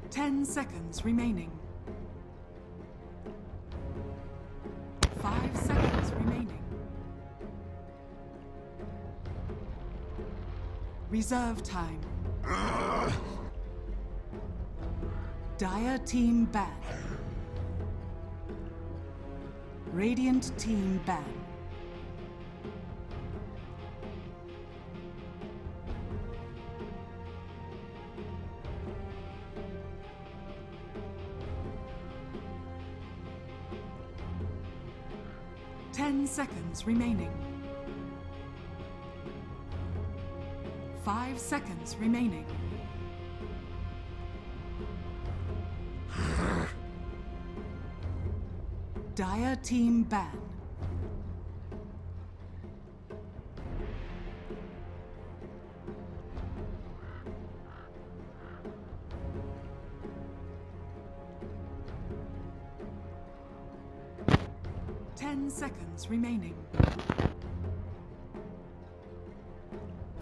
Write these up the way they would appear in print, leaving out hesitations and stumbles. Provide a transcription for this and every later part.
Ten seconds remaining. 5 seconds remaining. Reserve time. Dire team ban. Radiant team ban. Ten seconds remaining. 5 seconds remaining. Dire team ban. Ten seconds remaining.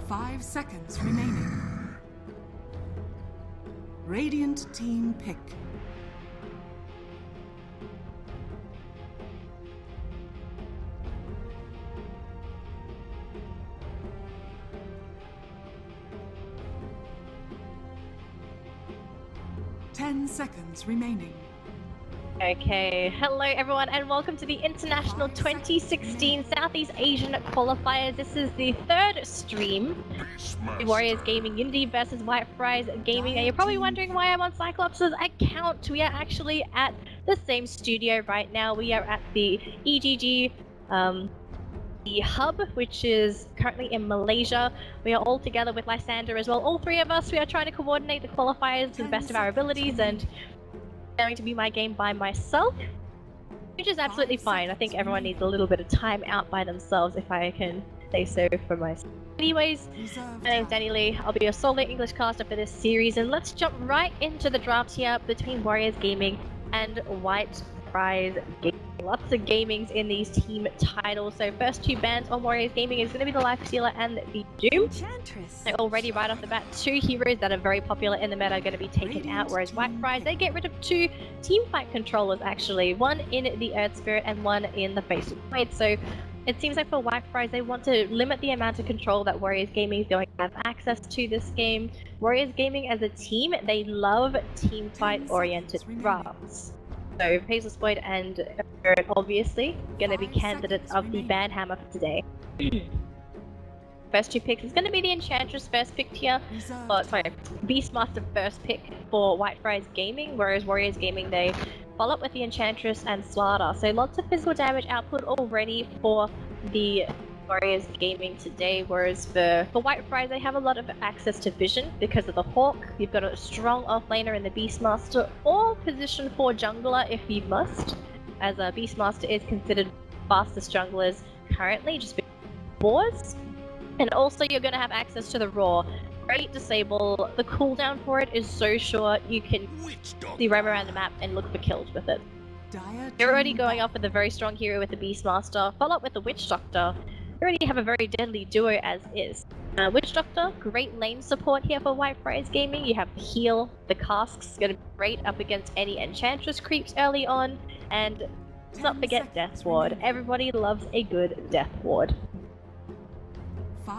5 seconds remaining. Radiant team pick. Ten seconds remaining. Okay, hello everyone and welcome to the International 2016 Southeast Asian Qualifiers. This is the third stream, WarriorsGaming.Unity versus WFG Gaming, and you're probably wondering why I'm on Cyclops' account. We are actually at the same studio right now. We are at the EGG, the hub, which is currently in Malaysia. We are all together with Lysander as well. All three of us, we are trying to coordinate the qualifiers to the best of our abilities, and going to be my game by myself, which is absolutely fine. I think everyone needs a little bit of time out by themselves, if I can say so for myself. Anyways, my name's Danny Lee. I'll be a solo English caster for this series, and let's jump right into the draft here between Warriors Gaming and White Prize Gaming. Lots of gamings in these team titles. So first two bans on Warriors Gaming is going to be the Life Stealer and the Doom. Enchantress. So already right off the bat, two heroes that are very popular in the meta are going to be taken out, whereas White Prize, they get rid of two team fight controllers actually, one in the Earth Spirit and one in the Face of Void. So it seems like for White Prize, they want to limit the amount of control that Warriors Gaming is going to have access to this game. Warriors Gaming as a team, they love team fight oriented drafts. So Faceless Void and Spirit obviously going to be candidates of the ban hammer for today. First two picks is going to be the Enchantress first pick here. Oh, sorry, Beastmaster first pick for White Prize Gaming, whereas Warriors Gaming, they follow up with the Enchantress and Slaughter. So lots of physical damage output already for the Warriors Gaming today, whereas for White Prize, they have a lot of access to vision because of the Hawk. You've got a strong offlaner in the Beastmaster, or position for jungler if you must, as a Beastmaster is considered fastest junglers currently, just because of wars. And also you're going to have access to the Raw. Great disable. The cooldown for it is so short, you can see roam around the map and look for kills with it. You're already going off with a very strong hero with the Beastmaster, follow up with the Witch Doctor. You already have a very deadly duo as is. Witch Doctor, great lane support here for White Prize Gaming. You have the heal, the casks, going to be great up against any Enchantress creeps early on, and let's not forget Death Ward. Everybody loves a good Death Ward.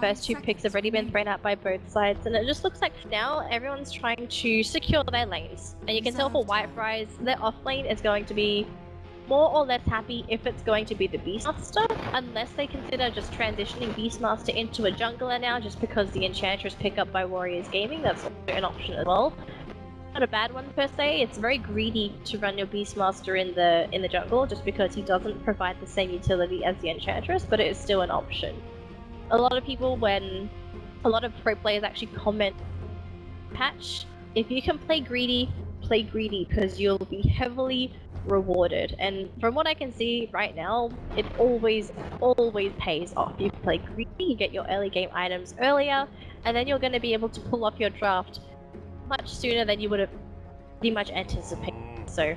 First two picks have already been thrown out by both sides, and it just looks like now everyone's trying to secure their lanes. And you can tell for White Prize, their off lane is going to be more or less happy if it's going to be the Beastmaster, unless they consider just transitioning Beastmaster into a jungler now, just because the Enchantress pick up by Warriors Gaming. That's also an option as well. Not a bad one per se. It's very greedy to run your Beastmaster in the jungle, just because he doesn't provide the same utility as the Enchantress, but it is still an option. A lot of people, when a lot of pro players actually comment patch, if you can play greedy because you'll be heavily rewarded. And from what I can see right now, it always pays off. You play greedy, you get your early game items earlier, and then you're going to be able to pull off your draft much sooner than you would have pretty much anticipated. So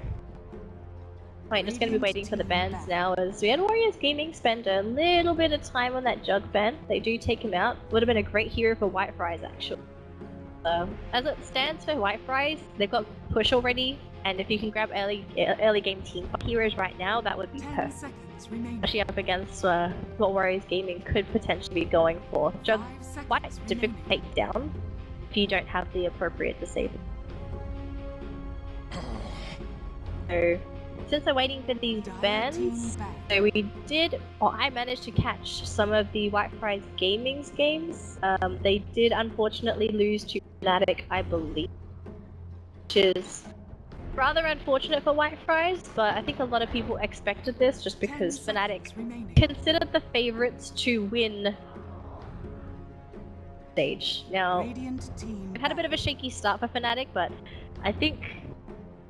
point, just going to be waiting for the bans now, as we had Warriors Gaming spend a little bit of time on that Jug ban. They do take him out. Would have been a great hero for White Fries, actually. As it stands for White Fries, they've got push already, and if you can grab early game team heroes right now, that would be 10 perfect. seconds remaining. Especially up against what Warriors Gaming could potentially be going for. Jug 5 seconds quite difficult remaining. to take down if you don't have the appropriate disable. So, since we're waiting for these Dire bans, team ban. so we did, or I managed to catch some of the White Fries Gaming's games. They did unfortunately lose to Fnatic, I believe, which is rather unfortunate for White Fries, but I think a lot of people expected this just because 10 Fnatic seconds remaining. considered the favorites to win stage. Now, Radiant team we've had a bit of a ban. shaky start for Fnatic, but I think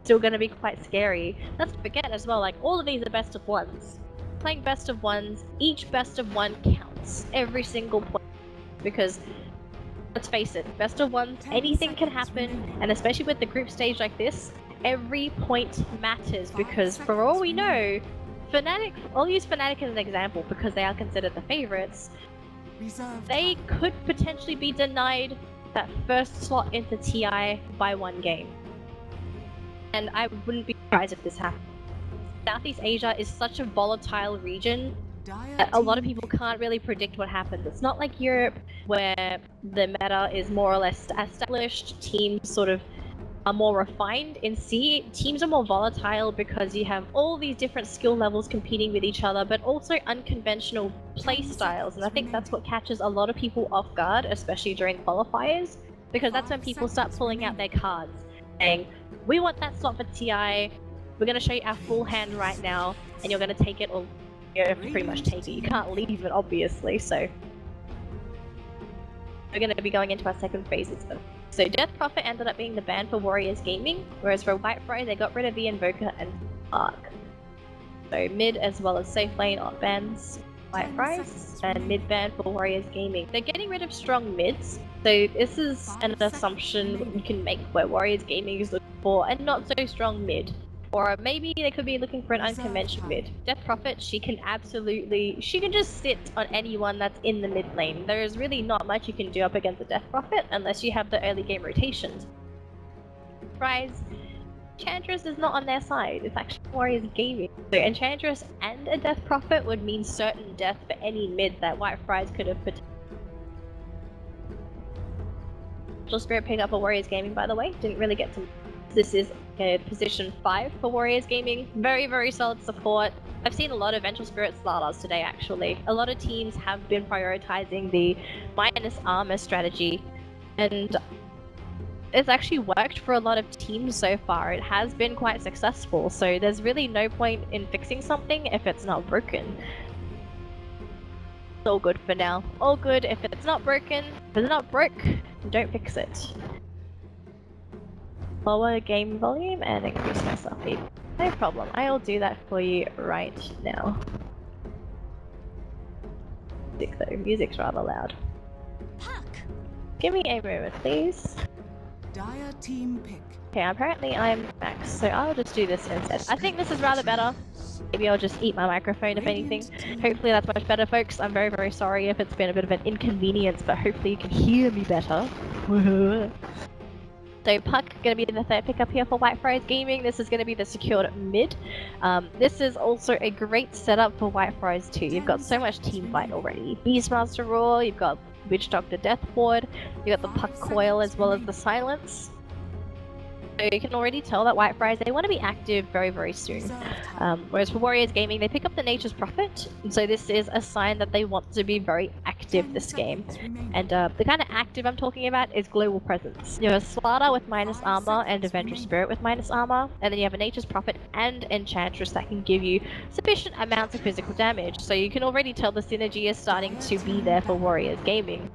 still going to be quite scary. Let's not forget as well, like, all of these are best of ones. Playing best of ones, each best of one counts. Every single point. Because, let's face it, best of ones, 10 anything can seconds happen, remaining. and especially with the group stage like this, every point matters, 5 because for all seconds we know, remaining. Fnatic, I'll use Fnatic as an example because they are considered the favorites, Reserve they time. could potentially be denied that first slot into TI by one game. And I wouldn't be surprised if this happened. Southeast Asia is such a volatile region Dire that a lot of team people pick. can't really predict what happens. It's not like Europe, where the meta is more or less established, teams sort of are more refined. In C, teams are more volatile because you have all these different skill levels competing with each other, but also unconventional play 10 styles, and I think that's what remaining. catches a lot of people off guard, especially during qualifiers, because that's when 5 people start seconds pulling out their cards, saying, we want that slot for TI, we're going to show you our full hand right now, and you're going to take it, or you have to pretty much take it. You can't leave it, obviously, so we're going to be going into our second phases though. So Death Prophet ended up being the ban for Warriors Gaming, whereas for White Fry they got rid of the Invoker and Arc. So mid as well as safe lane are bans White 10 Fries, seconds and remaining. mid ban for Warriors Gaming. They're getting rid of strong mids, so this is 5 an seconds assumption remaining. you can make where Warriors Gaming is looking for a not so strong mid. Or maybe they could be looking for an Reserve unconventional time. mid. Death Prophet, she can just sit on anyone that's in the mid lane. There's really not much you can do up against a Death Prophet unless you have the early game rotations. Surprise, Enchantress is not on their side, it's actually Warriors Gaming. So Enchantress and a Death Prophet would mean certain death for any mid that White Fries could have put. Spirit pick up a Warriors Gaming, by the way, didn't really get to. This is position 5 for Warriors Gaming. Very, very solid support. I've seen a lot of Vengeful Spirit Slaughters today, actually. A lot of teams have been prioritizing the minus armor strategy, and it's actually worked for a lot of teams so far. It has been quite successful, so there's really no point in fixing something if it's not broken. It's all good for now. All good. If it's not broken, if it's not broke, don't fix it. Lower game volume and increase my self feed. No problem, I'll do that for you right now. Music though, music's rather loud. Give me a moment, please. Dire team pick. Okay, apparently I'm max, so I'll just do this instead. I think this is rather better. Maybe I'll just eat my microphone if anything. Hopefully that's much better, folks. I'm very, very sorry if it's been a bit of an inconvenience, but hopefully you can hear me better. So Puck going to be the third pickup here for White Fries Gaming. This is going to be the secured mid. This is also a great setup for White Fries too. You've got so much team fight already. Beastmaster Roar, you've got Witch Doctor Death Ward, you've got the Puck Coil as well as the Silence. So you can already tell that White Fries, they want to be active very, very soon. Whereas for Warriors Gaming, they pick up the Nature's Prophet, and so this is a sign that they want to be very active this game. And the kind of active I'm talking about is Global Presence. You have a Slardar with minus armor and a Vengeful Spirit with minus armor, and then you have a Nature's Prophet and Enchantress that can give you sufficient amounts of physical damage. So you can already tell the synergy is starting to be there for Warriors Gaming.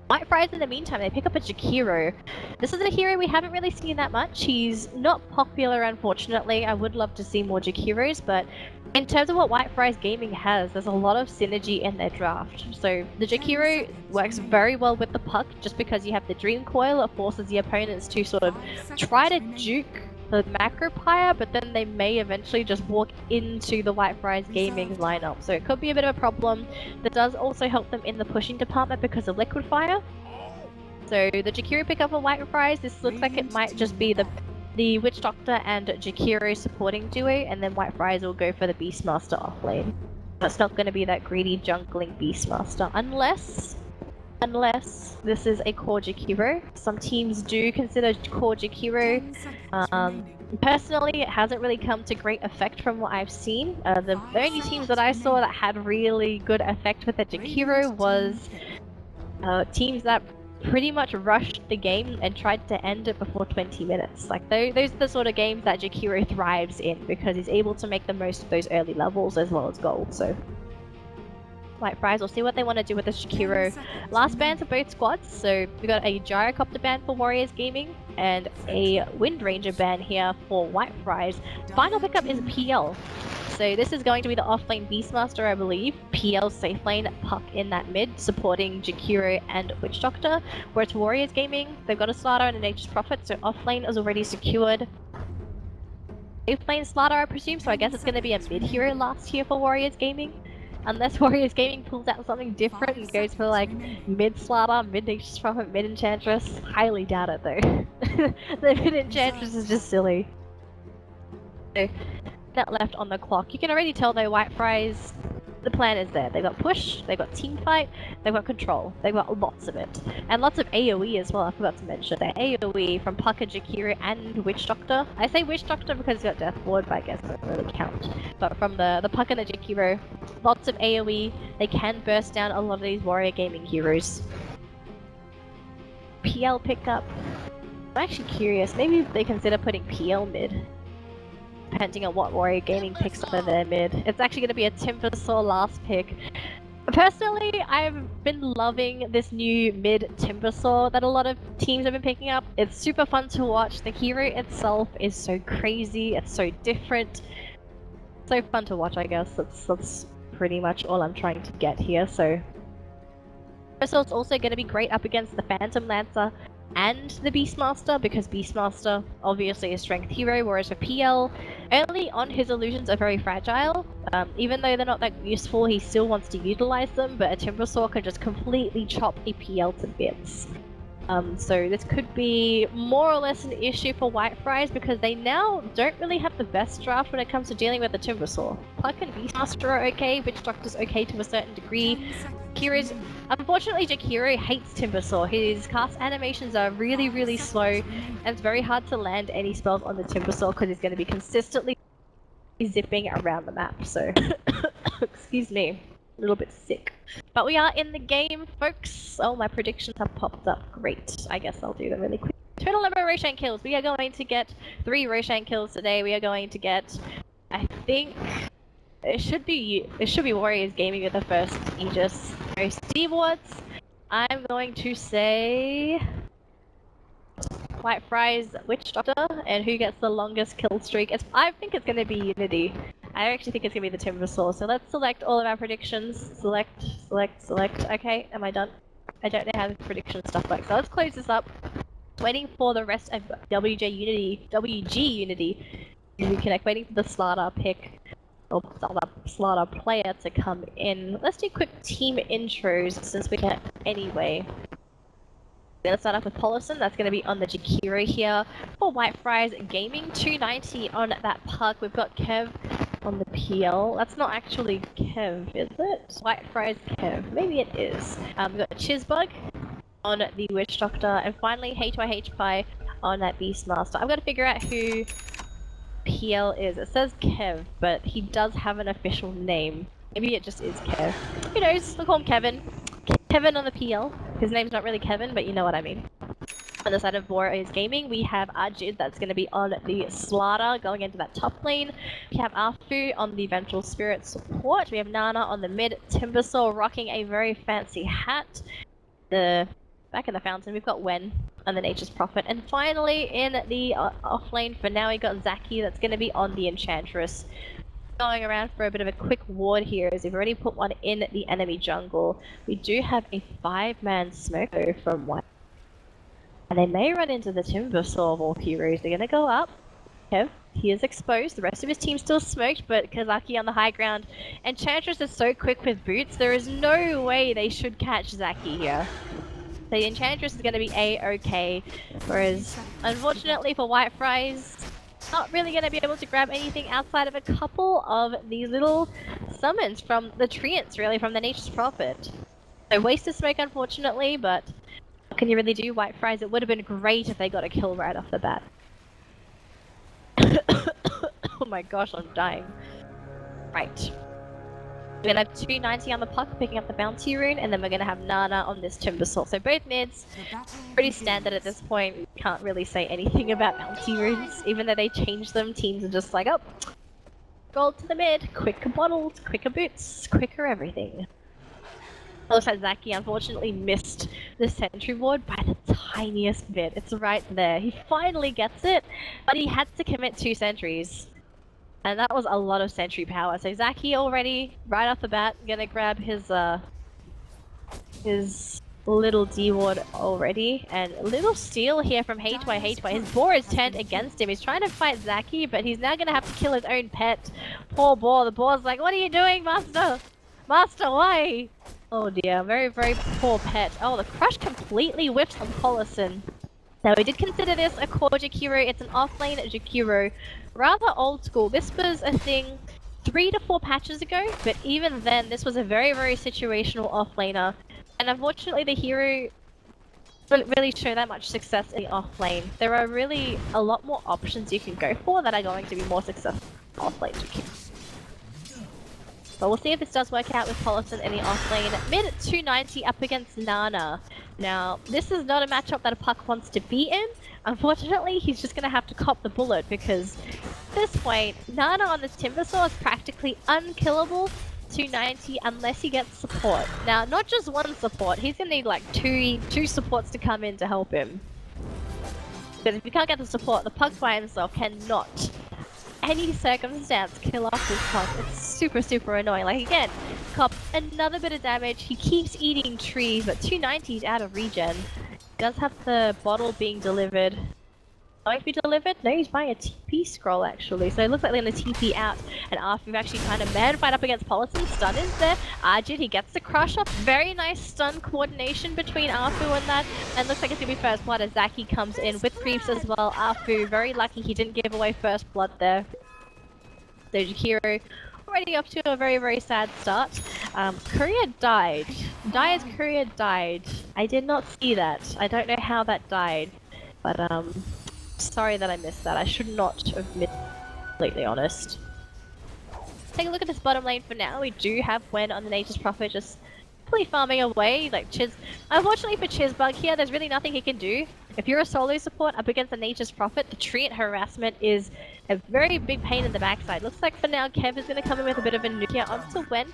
White Fries, in the meantime, they pick up a Jakiro. This is a hero we haven't really seen that much. He's not popular, unfortunately. I would love to see more Jakiros, but in terms of what White Fries Gaming has, there's a lot of synergy in their draft. So the Jakiro works very well with the Puck, just because you have the Dream Coil. It forces the opponents to sort of try to juke the macro player, but then they may eventually just walk into the White Friars Gaming's lineup. So it could be a bit of a problem. That does also help them in the pushing department because of liquid fire. So the Jakiro pickup for White Friars, this looks like it might just be the Witch Doctor and Jakiro supporting duo, and then White Friars will go for the Beastmaster off lane. That's not going to be that greedy jungling Beastmaster, unless this is a core Jakiro. Some teams do consider core Jakiro. Personally, it hasn't really come to great effect from what I've seen. The only teams that I saw that had really good effect with the Jakiro was teams that pretty much rushed the game and tried to end it before 20 minutes. Like those are the sort of games that Jakiro thrives in because he's able to make the most of those early levels as well as gold. So White Friars, we'll see what they want to do with this Jakiro. Last bans for both squads, so we got a Gyrocopter ban for Warriors Gaming and a Wind Ranger ban here for White Friars. Final pickup is PL. So this is going to be the offlane Beastmaster, I believe. PL safe lane, Puck in that mid, supporting Jakiro and Witch Doctor. Whereas Warriors Gaming, they've got a Slaughter and a Nature's Prophet, so offlane is already secured. Safe lane Slaughter, I presume, so I guess it's going to be a mid hero last year for Warriors Gaming. Unless Warriors Gaming pulls out something different and goes for like mid Slaughter, mid Nature's Prophet, mid Enchantress. Highly doubt it though. The mid Enchantress is just silly. So, that left on the clock. You can already tell though, White Friars, the plan is there. They've got push, they've got team fight, they've got control. They've got lots of it. And lots of AoE as well, I forgot to mention. They're AoE from Pucker, Jakiro, and Witch Doctor. I say Witch Doctor because he's got Death Ward, but I guess it doesn't really count. But from the Pucker and the Jakiro, lots of AoE. They can burst down a lot of these Warrior Gaming heroes. PL pickup. I'm actually curious, maybe they consider putting PL mid. Depending on what Warrior Gaming picks up in their mid. It's actually going to be a Timbersaw last pick. Personally, I've been loving this new mid Timbersaw that a lot of teams have been picking up. It's super fun to watch. The hero itself is so crazy. It's so different. So fun to watch, I guess. That's pretty much all I'm trying to get here. So Timbersaw's also going to be great up against the Phantom Lancer and the Beastmaster, because Beastmaster obviously is strength hero, whereas for PL, early on his illusions are very fragile. Even though they're not that useful, he still wants to utilize them, but a Timbersaw can just completely chop a PL to bits. So this could be more or less an issue for White Friars because they now don't really have the best draft when it comes to dealing with the Timbersaw. Puck and Beastmaster are okay, Witch Doctor's okay to a certain degree. Unfortunately, Jakiro hates Timbersaw. His cast animations are really, really slow, and it's very hard to land any spells on the Timbersaw because he's going to be consistently zipping around the map, so excuse me, a little bit sick. But we are in the game, folks. Oh, my predictions have popped up. Great. I guess I'll do them really quick. Total number of Roshan kills. We are going to get 3 Roshan kills today. We are going to get, I think, it should be Warriors Gaming with the first Aegis. So Steamwards, I'm going to say White Friars, Witch Doctor, and who gets the longest kill streak? I think it's going to be Unity. I actually think it's going to be the Timbersaw. So let's select all of our predictions. Select. Okay, am I done? I don't know how the prediction stuff works. So let's close this up. Waiting for the rest of WG.Unity to connect. Waiting for the Slaughter pick. Or Slaughter player to come in. Let's do quick team intros since we can anyway. Let's start off with Paulison. That's going to be on the Jakiro here. For White Friars Gaming, 290 on that Puck. We've got Kev on the PL. That's not actually Kev, is it? White Friars Kev. Maybe it is. We've got Chizbug on the Witch Doctor. And finally, HYH Pie on that Beastmaster. I've got to figure out who PL is. It says Kev, but he does have an official name. Maybe it just is Kev. Who knows? We'll call him Kevin. Kevin on the PL. His name's not really Kevin, but you know what I mean. On the side of Warriors Gaming, we have Ajid that's going to be on the Slaughter going into that top lane. We have Afu on the Vengeful Spirit support. We have Nana on the mid. Timbersaw rocking a very fancy hat. Back in the fountain, we've got Wen on the Nature's Prophet. And finally, in the off lane for now, we got Zaki that's going to be on the Enchantress. Going around for a bit of a quick ward here, as we've already put one in the enemy jungle. We do have a 5-man Smoko from White. And they may run into the Timbersaw of all heroes. They're going to go up. Kev, he is exposed. The rest of his team still smoked, but Kazaki on the high ground. Enchantress is so quick with boots, there is no way they should catch Zaki here. The Enchantress is going to be A-okay, whereas unfortunately for White Fries, not really going to be able to grab anything outside of a couple of these little summons from the treants, really, from the Nature's Prophet. So wasted smoke unfortunately, but what can you really do, White Fries? It would have been great if they got a kill right off the bat. Oh my gosh, I'm dying. Right. We're gonna have 290 on the puck, picking up the bounty rune, and then we're gonna have Nana on this Timbersaw. So both mids, pretty standard at this point. We can't really say anything about bounty runes, even though they changed them. Teams are just like, oh, gold to the mid, quicker bottles, quicker boots, quicker everything. Looks like Zaki unfortunately missed the sentry ward by the tiniest bit. It's right there. He finally gets it, but he had to commit 2 sentries. And that was a lot of sentry power. So Zaki already, right off the bat, gonna grab his little D ward already. And a little steal here from HY. His boar is turned against him. He's trying to fight Zaki, but he's now gonna have to kill his own pet. Poor boar. The boar's like, what are you doing, master? Master, why? Oh dear, very, very poor pet. Oh, the crush completely whiffs on Collison. Now, we did consider this a core Jakiro. It's an offlane Jakiro. Rather old school. This was a thing 3 to 4 patches ago, but even then, this was a very, very situational offlaner. And unfortunately, the hero didn't really show that much success in the offlane. There are really a lot more options you can go for that are going to be more successful in offlane Jakiro. But we'll see if this does work out with Collison in the offlane. Mid 290 up against Nana. Now, this is not a matchup that a puck wants to be in. Unfortunately, he's just going to have to cop the bullet because at this point, Nana on this Timbersaw is practically unkillable 290 unless he gets support. Now, not just one support, he's going to need like two supports to come in to help him. Because if you can't get the support, the puck by himself cannot any circumstance kill off this puck. It's super, super annoying. Like again, cops another bit of damage. He keeps eating trees, but 290 is out of regen. Does have the bottle being delivered. Going to be delivered? No, he's buying a TP scroll actually. So it looks like they're going to TP out. And after we've actually kind of man fight up against Policy, stun is there. Arjun, he gets the crush up. Very nice stun coordination between Arfu and that. And looks like it's going to be first blood as Zaki comes in with creeps as well. Arfu, very lucky he didn't give away first blood there. So Jakiro already up to a very, very sad start. Courier died. Dire's courier died. I did not see that. I don't know how that died. But sorry that I missed that. I should not have missed it, completely honest. Take a look at this bottom lane for now. We do have Gwen on the Nature's Prophet just completely farming away. Like unfortunately for Chizbug here, there's really nothing he can do. If you're a solo support up against the Nature's Prophet, the treant harassment is a very big pain in the backside. Looks like for now Kev is going to come in with a bit of a nuke here onto Gwen.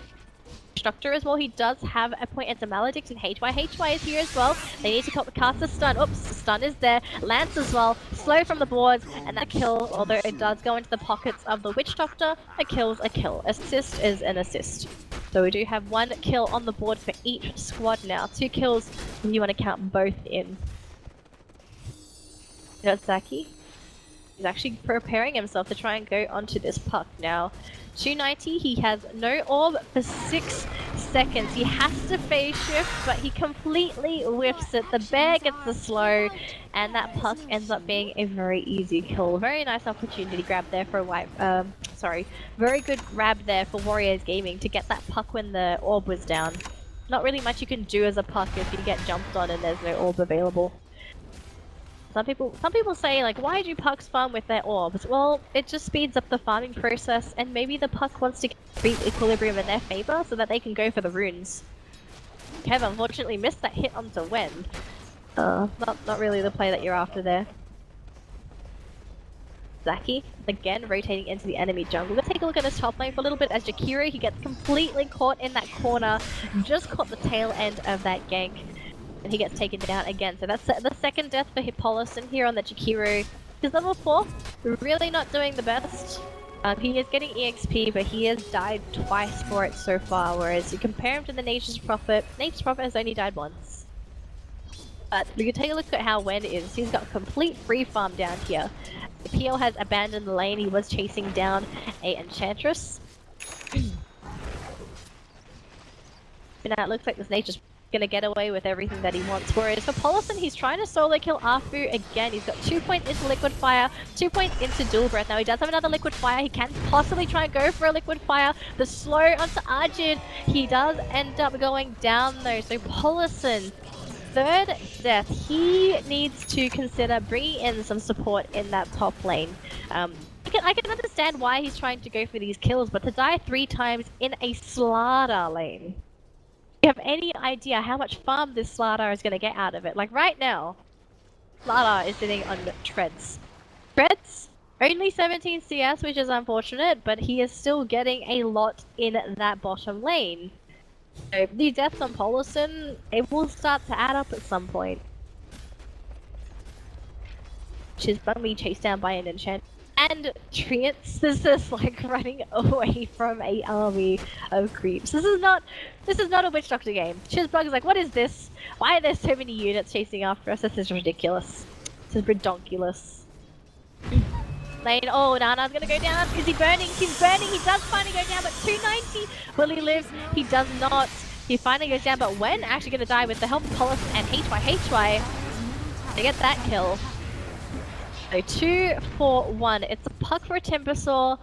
Instructor as well, he does have a point into Maledict and HY is here as well. They need to cast the stun. Oops, the stun is there. Lance as well, slow from the boards, and that kill, although it does go into the pockets of the Witch Doctor, a kill's a kill. Assist is an assist. So we do have 1 kill on the board for each squad now. 2 kills if you want to count both in. Zaki. He's actually preparing himself to try and go onto this puck now. 290, he has no orb for 6 seconds. He has to phase shift, but he completely whiffs it. The bear gets the slow, and that puck ends up being a very easy kill. Very nice opportunity grab there for very good grab there for Warriors Gaming to get that puck when the orb was down. Not really much you can do as a puck if you get jumped on and there's no orb available. Some people say, like, why do pucks farm with their orbs? Well, it just speeds up the farming process, and maybe the puck wants to keep equilibrium in their favor so that they can go for the runes. Kev unfortunately missed that hit onto Wen. Not really the play that you're after there. Zaki, again, rotating into the enemy jungle. Let's take a look at this top lane for a little bit as Jakiro, he gets completely caught in that corner. Just caught the tail end of that gank. And he gets taken down again. So that's the second death for Hippolyson here on the Jakiro. He's level 4, really not doing the best. He is getting EXP, but he has died twice for it so far, whereas you compare him to the Nature's Prophet has only died once. But we can take a look at how Wen is. He's got complete free farm down here. PL has abandoned the lane. He was chasing down a Enchantress. But now it looks like this Nature's gonna get away with everything that he wants. Whereas for Paulson, he's trying to solo kill Afu again. He's got 2 points into Liquid Fire, 2 points into Dual Breath. Now he does have another Liquid Fire. He can possibly try and go for a Liquid Fire. The slow onto Arjun. He does end up going down though. So Paulson, third death. He needs to consider bringing in some support in that top lane. I can understand why he's trying to go for these kills, but to die 3 times in a Slardar lane. Do you have any idea how much farm this Slardar is going to get out of it? Like right now, Slardar is sitting on treads. Treads? Only 17 CS, which is unfortunate, but he is still getting a lot in that bottom lane. So the deaths on Polison, it will start to add up at some point. She's being chased down by an enchant. And Treants is just like running away from a army of creeps. This is not a Witch Doctor game. Shizbug is like, what is this? Why are there so many units chasing after us? This is ridiculous. This is redonkulous. Lane, oh, Nana's gonna go down. Is he burning? He's burning. He does finally go down, but 290. Will he live? He does not. He finally goes down, but when actually gonna die with the help of Hollis and HY. They get that kill. So 2 for 1. It's a puck for a Timbersaw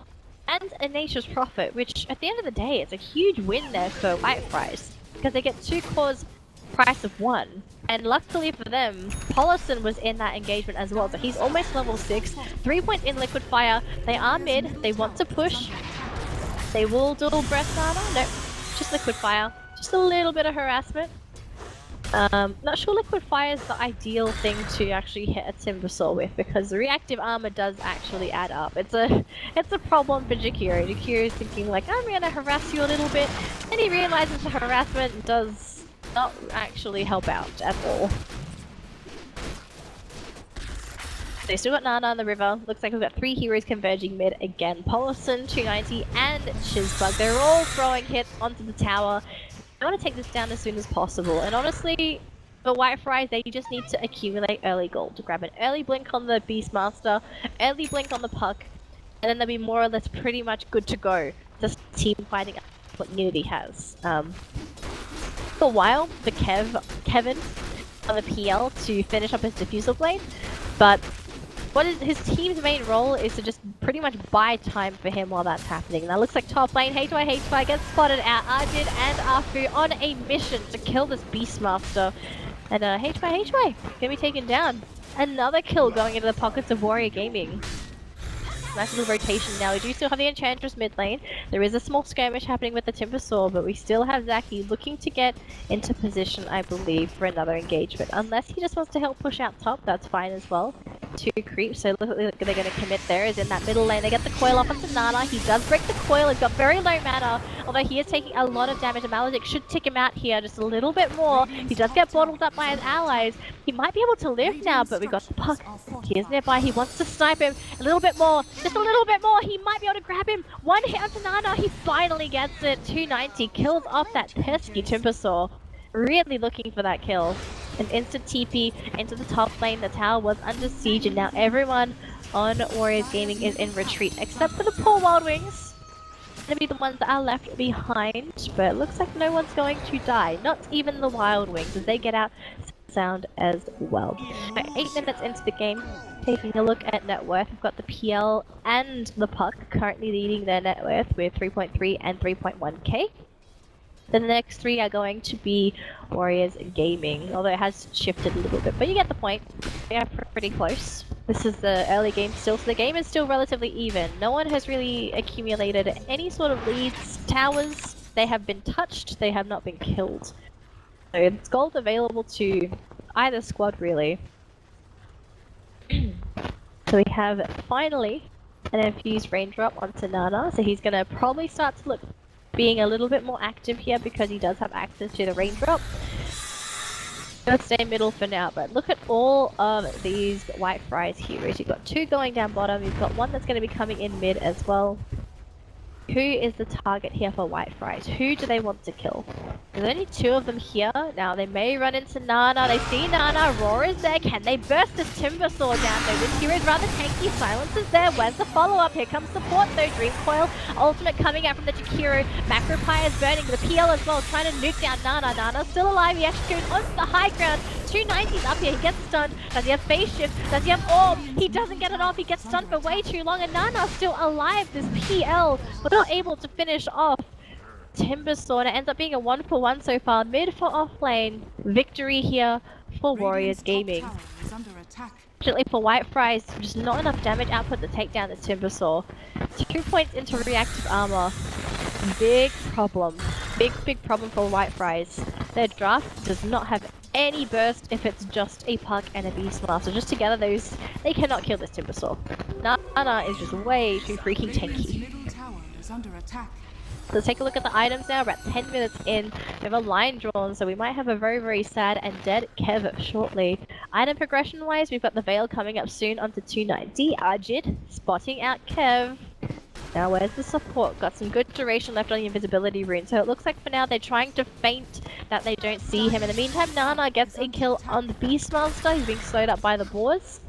and a Nature's Prophet, which at the end of the day, it's a huge win there for Whitefries because they get 2 cores price of 1. And luckily for them, Paulison was in that engagement as well, so he's almost level 6. 3 points in Liquid Fire. They are mid. They want to push. They will dual breath Nana. No, just Liquid Fire. Just a little bit of harassment. Not sure Liquid Fire is the ideal thing to actually hit a Timbersaw with because the reactive armor does actually add up. It's a problem for Jakiro. Jakiro is thinking like, I'm gonna harass you a little bit, and he realizes the harassment does not actually help out at all. They still got Nana on the river. Looks like we've got 3 heroes converging mid again. Polison, 290, and Shizbug. They're all throwing hits onto the tower. I want to take this down as soon as possible, and honestly, for Whitefries, they just need to accumulate early gold to grab an early blink on the Beastmaster, early blink on the puck, and then they'll be more or less pretty much good to go. Just team fighting what Unity has. For a while, the Kevin on the PL to finish up his diffusal blade, but what is his team's main role is to just pretty much buy time for him while that's happening. Now looks like top lane, HY gets spotted out. Arjun and Afu on a mission to kill this Beastmaster. And HY gonna be taken down. Another kill going into the pockets of Warrior Gaming. Nice little rotation now. We do still have the Enchantress mid lane. There is a small skirmish happening with the Timbersaw, but we still have Zaki looking to get into position, I believe, for another engagement. Unless he just wants to help push out top, that's fine as well. 2 creeps, so look like they're going to commit there. Is in that middle lane. They get the coil off onto Nana. He does break the coil. He's got very low mana, although he is taking a lot of damage. And Maledict should tick him out here just a little bit more. He does get bottled up by his allies. He might be able to live now, but we got the puck. He is nearby. He wants to snipe him a little bit more. Just a little bit more. He might be able to grab him. 1 hit onto Nana. He finally gets it. 290 kills off that pesky Timbersaw. Really looking for that kill. An instant TP into the top lane. The tower was under siege, and now everyone on Warriors Gaming is in retreat, except for the poor Wild Wings. Gonna be the ones that are left behind, but it looks like no one's going to die. Not even the Wild Wings, as they get out sound as well. So 8 minutes into the game, taking a look at net worth, we've got the PL and the Puck currently leading their net worth with 3.3 and 3.1k. The next 3 are going to be Warriors Gaming, although it has shifted a little bit, but you get the point. They are pretty close. This is the early game still, so the game is still relatively even. No one has really accumulated any sort of leads. Towers, they have been touched, they have not been killed. So it's gold available to either squad, really. So we have, finally, an infused raindrop onto Nana, so he's going to probably start to look being a little bit more active here because he does have access to the raindrop. Gonna stay middle for now, but look at all of these Whitefries heroes. You've got 2 going down bottom, you've got 1 that's going to be coming in mid as well. Who is the target here for White Fries? Who do they want to kill? There's only 2 of them here. Now they may run into Nana. They see Nana. Roar is there. Can they burst this Timber Saw down though? This hero is rather tanky. Silence is there. Where's the follow-up? Here comes support though. Dream Coil. Ultimate coming out from the Jakiro. Macropie is burning. The PL as well. Trying to nuke down Nana. Nana's still alive. He actually goes onto the high ground. 290's up here. He gets stunned. Does he have phase shift? Does he have orb? He doesn't get it off. He gets stunned for way too long. And Nana's still alive. This PL was not able to finish off Timber Saw. It ends up being a 1-for-1 so far. Mid for off lane. Victory here for Warriors Gaming. Fortunately for White Fries, just not enough damage output to take down the Timber Saw. 2 points into reactive armor. Big problem. Big problem for White Fries. Their draft does not have any burst if it's just a Puck and a Beastmaster. Just together those, they cannot kill this Timber Saw. Nana is just way too freaking tanky. Let's take a look at the items now. We're at 10 minutes in. We have a line drawn, so we might have a very sad and dead Kev shortly. Item progression wise, we've got the Veil coming up soon onto 290. Ajit spotting out Kev. Now where's the support? Got some good duration left on the invisibility rune. So it looks like for now they're trying to feint that they don't see him. In the meantime, Nana gets a kill on the Beastmaster. He's being slowed up by the boars.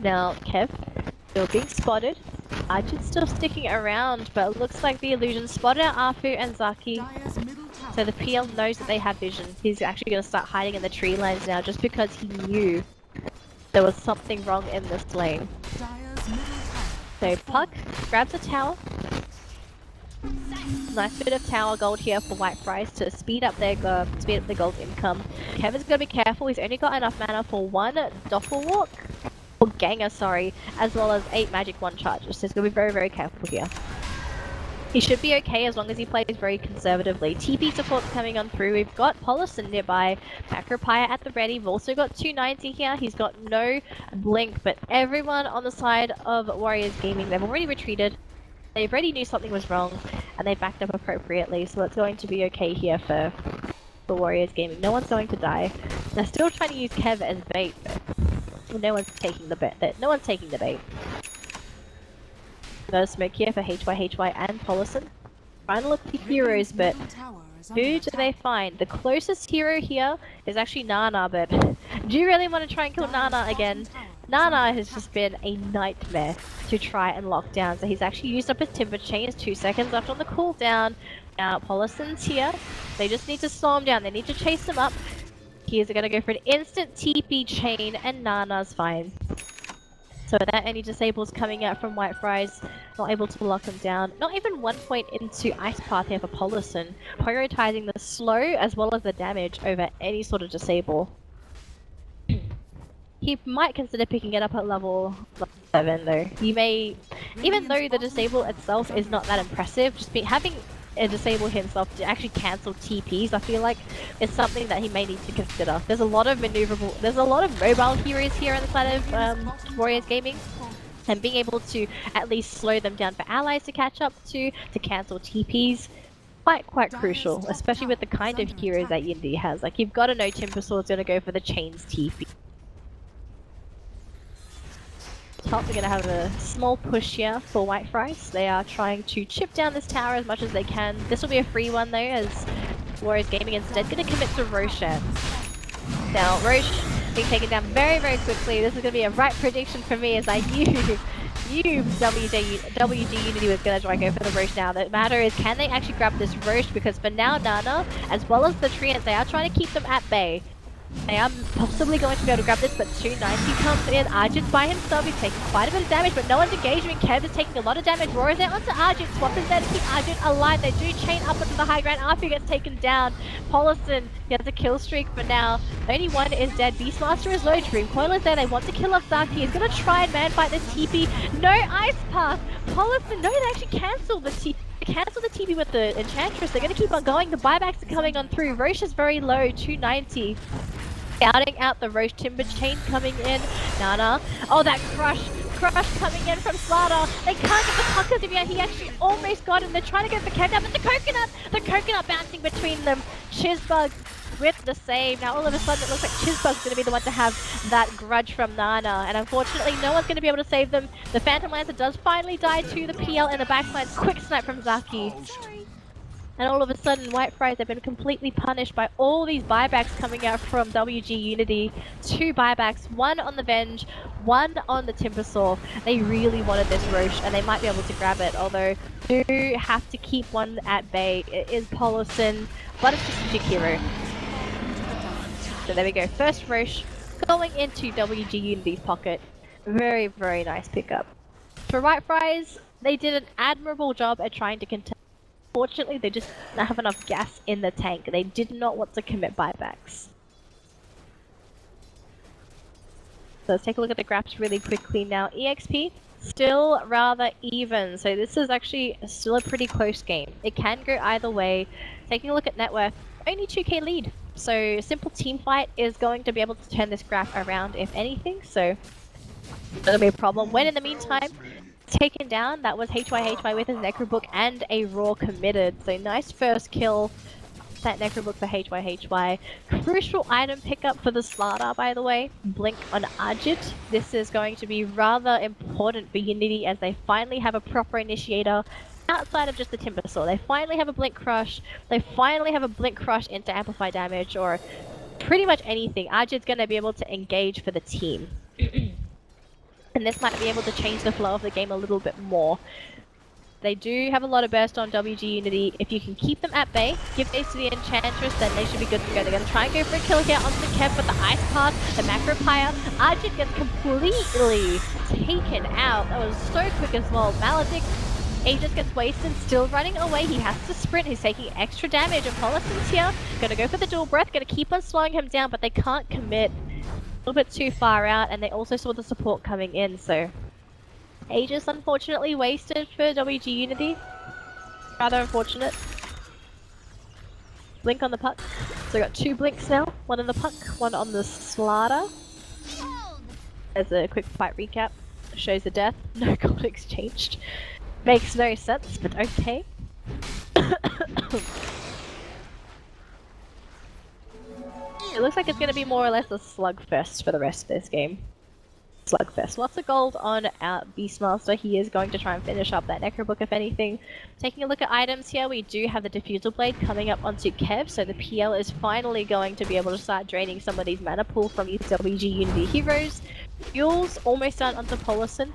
Now Kev still being spotted. Ajit's still sticking around, but it looks like the illusion spotted out Afu and Zaki. So the PL knows that they have vision. He's actually going to start hiding in the tree lines now just because he knew there was something wrong in this lane. So Puck grabs a tower. Nice bit of tower gold here for White Fries to speed up their gold income. Kevin's got to be careful. He's only got enough mana for 1 Doppelwalk. Or Ganger, sorry, as well as 8 Magic 1 charges. So he's going to be very careful here. He should be okay as long as he plays very conservatively. TP support's coming on through. We've got Polison nearby. Macropire at the ready. We've also got 290 here. He's got no blink, but everyone on the side of Warriors Gaming, they've already retreated. They already knew something was wrong, and they backed up appropriately. So it's going to be okay here for Warriors Gaming. No one's going to die. They're still trying to use Kev as bait, but no one's taking the bait. No one's taking the bait. Got a smoke here for HY and Polison. Trying to look for heroes, but who do they find? The closest hero here is actually Nana, but do you really want to try and kill Nana again? Nana has just been a nightmare to try and lock down, so he's actually used up his Timber Chain. 2 seconds left on the cooldown. Now Polison's here. They just need to slow him down. They need to chase him up. He's going to go for an instant TP chain, and Nana's fine. So without any disables coming out from White Fries, not able to lock him down. Not even 1 point into Ice Path here for Polison, prioritizing the slow as well as the damage over any sort of disable. He might consider picking it up at level 7 though. He may, even though the disable itself is not that impressive, just having a disable himself to actually cancel TPs, I feel like is something that he may need to consider. There's a lot of maneuverable, there's a lot of mobile heroes here on the side of Warriors Gaming, and being able to at least slow them down for allies to catch up to cancel TPs, quite crucial, especially with the kind of heroes that Unity has. Like, you've got to know Timber Saw's going to go for the chains TP. Top, we're going to have a small push here for White Fries. They are trying to chip down this tower as much as they can. This will be a free one though, as Warriors Gaming instead going to commit to Roshan. Now, Roche being taken down very quickly. This is going to be a right prediction for me, as I knew WG.Unity was going to try and go for the Roche now. The matter is, can they actually grab this Roche? Because for now, Nana, as well as the Treants, they are trying to keep them at bay. They are possibly going to be able to grab this, but 290 comes in. Ajit by himself, he's taking quite a bit of damage, but no one's engaging. Kev is taking a lot of damage. Roar is there onto Ajit. Swap is there to keep Ajit alive. They do chain up onto the high ground. Afu gets taken down. Polison, he has a kill streak for now. Only one is dead. Beastmaster is low. Dream Coil is there. They want to kill off Zaki. He's going to try and man fight this TP. No Ice Path. Polison, no, they actually cancel the TP. Cancel the TP with the Enchantress. They're going to keep on going. The buybacks are coming on through. Roche is very low, 290. Scouting out the Roche Timber Chain coming in. Nana. Oh, that crush coming in from Slaughter. They can't get the Puckers in yet. He actually almost got him. They're trying to get the Kev down, but the coconut bouncing between them. Chizbug with the save. Now all of a sudden it looks like Chisbug's going to be the one to have that grudge from Nana, and unfortunately no one's going to be able to save them. The Phantom Lancer does finally die to the PL in the backside. Quick snipe from Zaki. And all of a sudden, White Fries have been completely punished by all these buybacks coming out from WG.Unity. 2 buybacks, 1 on the Venge, 1 on the Timbersaw. They really wanted this Roche, and they might be able to grab it, although do have to keep one at bay. It is Polison, but it's just a Jakiro. So there we go, first Roche going into WG.Unity's pocket. Very, very nice pickup. For White Fries, they did an admirable job at trying to contest. Unfortunately, they just didn't have enough gas in the tank. They did not want to commit buybacks. So let's take a look at the graphs really quickly now. EXP, still rather even. So this is actually still a pretty close game. It can go either way. Taking a look at net worth, only 2k lead. So simple team fight is going to be able to turn this graph around if anything. So that'll be a problem. When in the meantime, taken down, that was HYHY with his Necrobook and a Raw committed. So nice first kill, that Necrobook for HYHY. Crucial item pickup for the Slardar, by the way. Blink on Arjit. This is going to be rather important for Unity as they finally have a proper initiator outside of just the Timbersaw. They finally have a Blink Crush. They finally have a Blink Crush into amplify damage or pretty much anything. Arjit's going to be able to engage for the team. And this might be able to change the flow of the game a little bit more. They do have a lot of burst on WG.Unity. If you can keep them at bay, give base to the Enchantress, then they should be good to go. They're going to try and go for a kill here onto the Kev with the Ice Path, the Macro Pyre. Arjit gets completely taken out. That was so quick as well. Maledict, Aegis gets wasted, still running away. He has to sprint. He's taking extra damage. And Polison's here. Going to go for the dual breath. Going to keep on slowing him down, but they can't commit. A little bit too far out, and they also saw the support coming in, so Aegis unfortunately wasted for WG.Unity. Rather unfortunate. Blink on the puck. So we got 2 blinks now. 1 on the puck, 1 on the Slardar. As a quick fight recap, shows the death. No gold exchanged. Makes no sense, but okay. It looks like it's going to be more or less a slugfest for the rest of this game. Slugfest. Lots of gold on our Beastmaster. He is going to try and finish up that Necrobook if anything. Taking a look at items here, we do have the Diffusal Blade coming up onto Kev, so the PL is finally going to be able to start draining some of these mana pool from these WG.Unity heroes. Fuel's almost done onto Polison.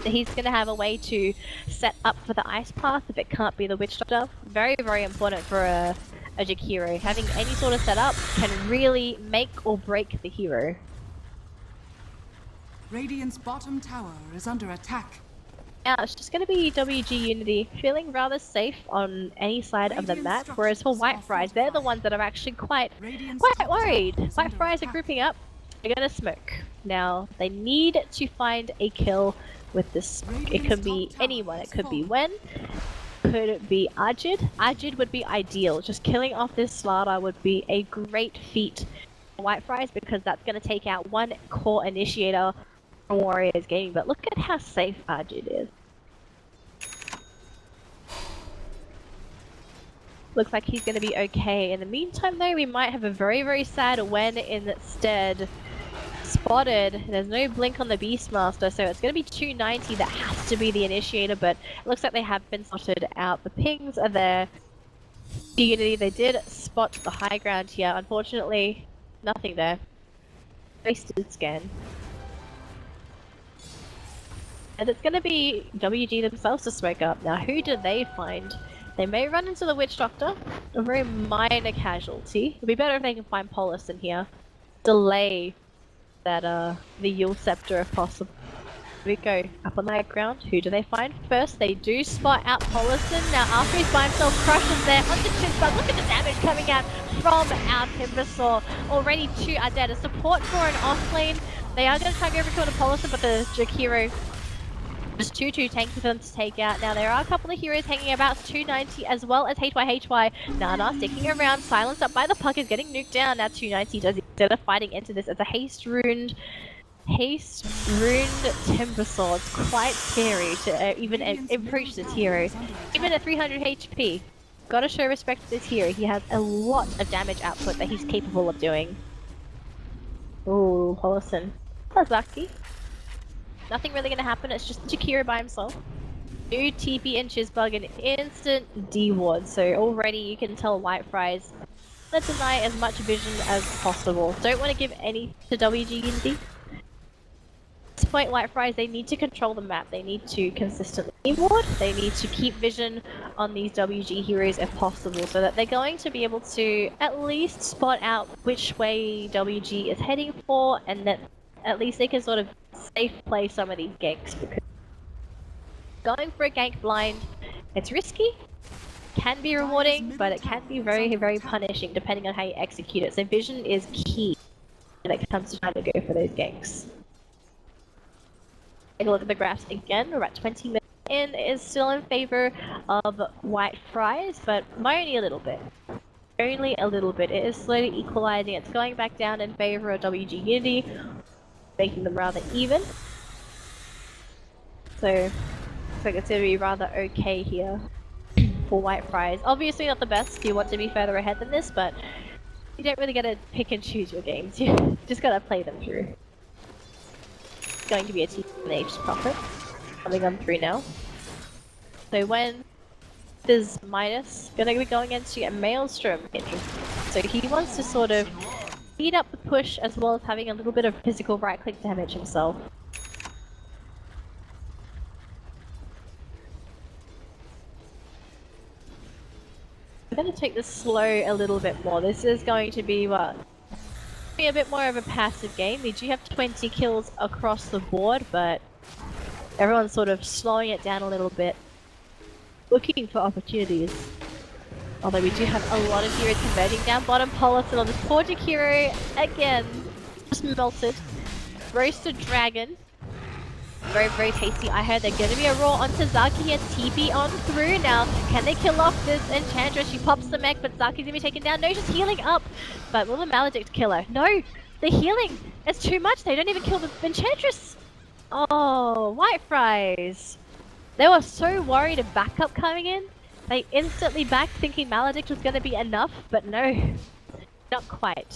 He's going to have a way to set up for the Ice Path if it can't be the Witch Doctor. Very, very important for a Jakiro. Having any sort of setup can really make or break the hero. Radiant's bottom tower is under attack. Yeah, it's just going to be WG.Unity feeling rather safe on any side of the map, whereas for White Fries, they're the ones that are actually quite worried. White Fries are grouping up. They're going to smoke. Now, they need to find a kill with this smoke. It could be anyone. It could be Wen. Could it be Arjit? Arjit would be ideal. Just killing off this Slardar would be a great feat for White Fries because that's going to take out 1 core initiator from Warriors Gaming. But look at how safe Arjit is. Looks like he's going to be okay. In the meantime though, we might have a very, very sad Wen instead. Spotted. There's no blink on the Beastmaster, so it's going to be 290 that has to be the initiator, but it looks like they have been spotted out. The pings are there. Unity, they did spot the high ground here. Unfortunately, nothing there. Wasted scan. And it's going to be WG themselves to smoke up. Now, who do they find? They may run into the Witch Doctor, a very minor casualty. It'd be better if they can find Polison here. Delay that the Yule Scepter if possible. Here we go up on that ground. Who do they find first? They do spot out Polison. Now after he's by himself, crushes there onto Chispa. Look at the damage coming out from our Timbersaw. Already 2 are dead. A support for an off lane. They are going to try and go for the Polison, but the Jakiro just too tanky for them to take out. Now there are a couple of heroes hanging about, 290 as well as HYHY. Nana sticking around, silenced up by the puck, is getting nuked down. Now 290 does instead of fighting into this as a haste ruined Timbersaw. It's quite scary to even approach this hero. Even at 300 HP. gotta show respect to this hero. He has a lot of damage output that he's capable of doing. Ooh, Paulson. Sazaki. Nothing really gonna happen, it's just Jakiro by himself. New TP and Chizbug an instant D-ward, so already you can tell White Fries let's deny as much vision as possible. Don't want to give any to WG.Unity. At this point, White Fries, they need to control the map. They need to consistently ward. They need to keep vision on these WG heroes if possible, so that they're going to be able to at least spot out which way WG is heading for, and that at least they can sort of safe play some of these ganks. Because going for a gank blind, it's risky. Can be rewarding, but it can be very, very punishing depending on how you execute it. So vision is key when it comes to trying to go for those ganks. Take a look at the graphs again. We're at 20 minutes in. It is still in favor of White Fries, but by only a little bit. Only a little bit. It is slowly equalizing. It's going back down in favor of WG.Unity, making them rather even. So, looks like it's going to be rather okay here. For White Fries. Obviously not the best, you want to be further ahead than this, but you don't really get to pick and choose your games, you just gotta play them through. It's going to be a Team Age's Prophet, coming on through now. So when there's Midas, gonna be going into a Maelstrom hitting. So he wants to sort of speed up the push as well as having a little bit of physical right click damage himself. I'm going to take this slow a little bit more. This is going to be what? Be a bit more of a passive game. We do have 20 kills across the board, but everyone's sort of slowing it down a little bit. Looking for opportunities. Although we do have a lot of heroes converging down bottom. Paulson on this poor hero again. Just melted. Roasted Dragon. Very, very tasty. I heard they're going to be a roar onto Zaki and TP on through now. Can they kill off this Enchantress? She pops the mech, but Zaki's going to be taken down. No, she's healing up. But will the Maledict kill her? No, they're healing. It's too much. They don't even kill the Enchantress. Oh, White Fries. They were so worried of backup coming in. They instantly backed thinking Maledict was going to be enough, but no. Not quite.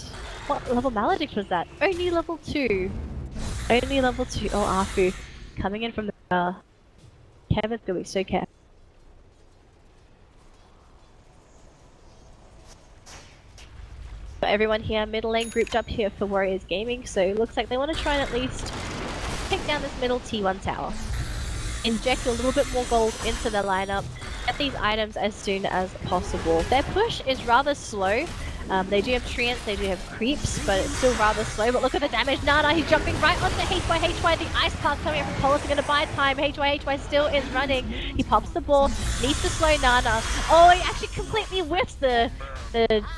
What level Maledict was that? Only level 2. Only level 2. Oh, Afu. Coming in from the Kevin's gonna be so careful. But everyone here, middle lane grouped up here for Warriors Gaming, so it looks like they want to try and at least take down this middle T1 tower. Inject a little bit more gold into their lineup, get these items as soon as possible. Their push is rather slow. They do have treants, they do have creeps, but it's still rather slow. But look at the damage. Nana, he's jumping right onto HY. The ice path coming up from Polis are going to buy time. HY still is running. He pops the ball, needs to slow Nana. Oh, he actually completely whiffs the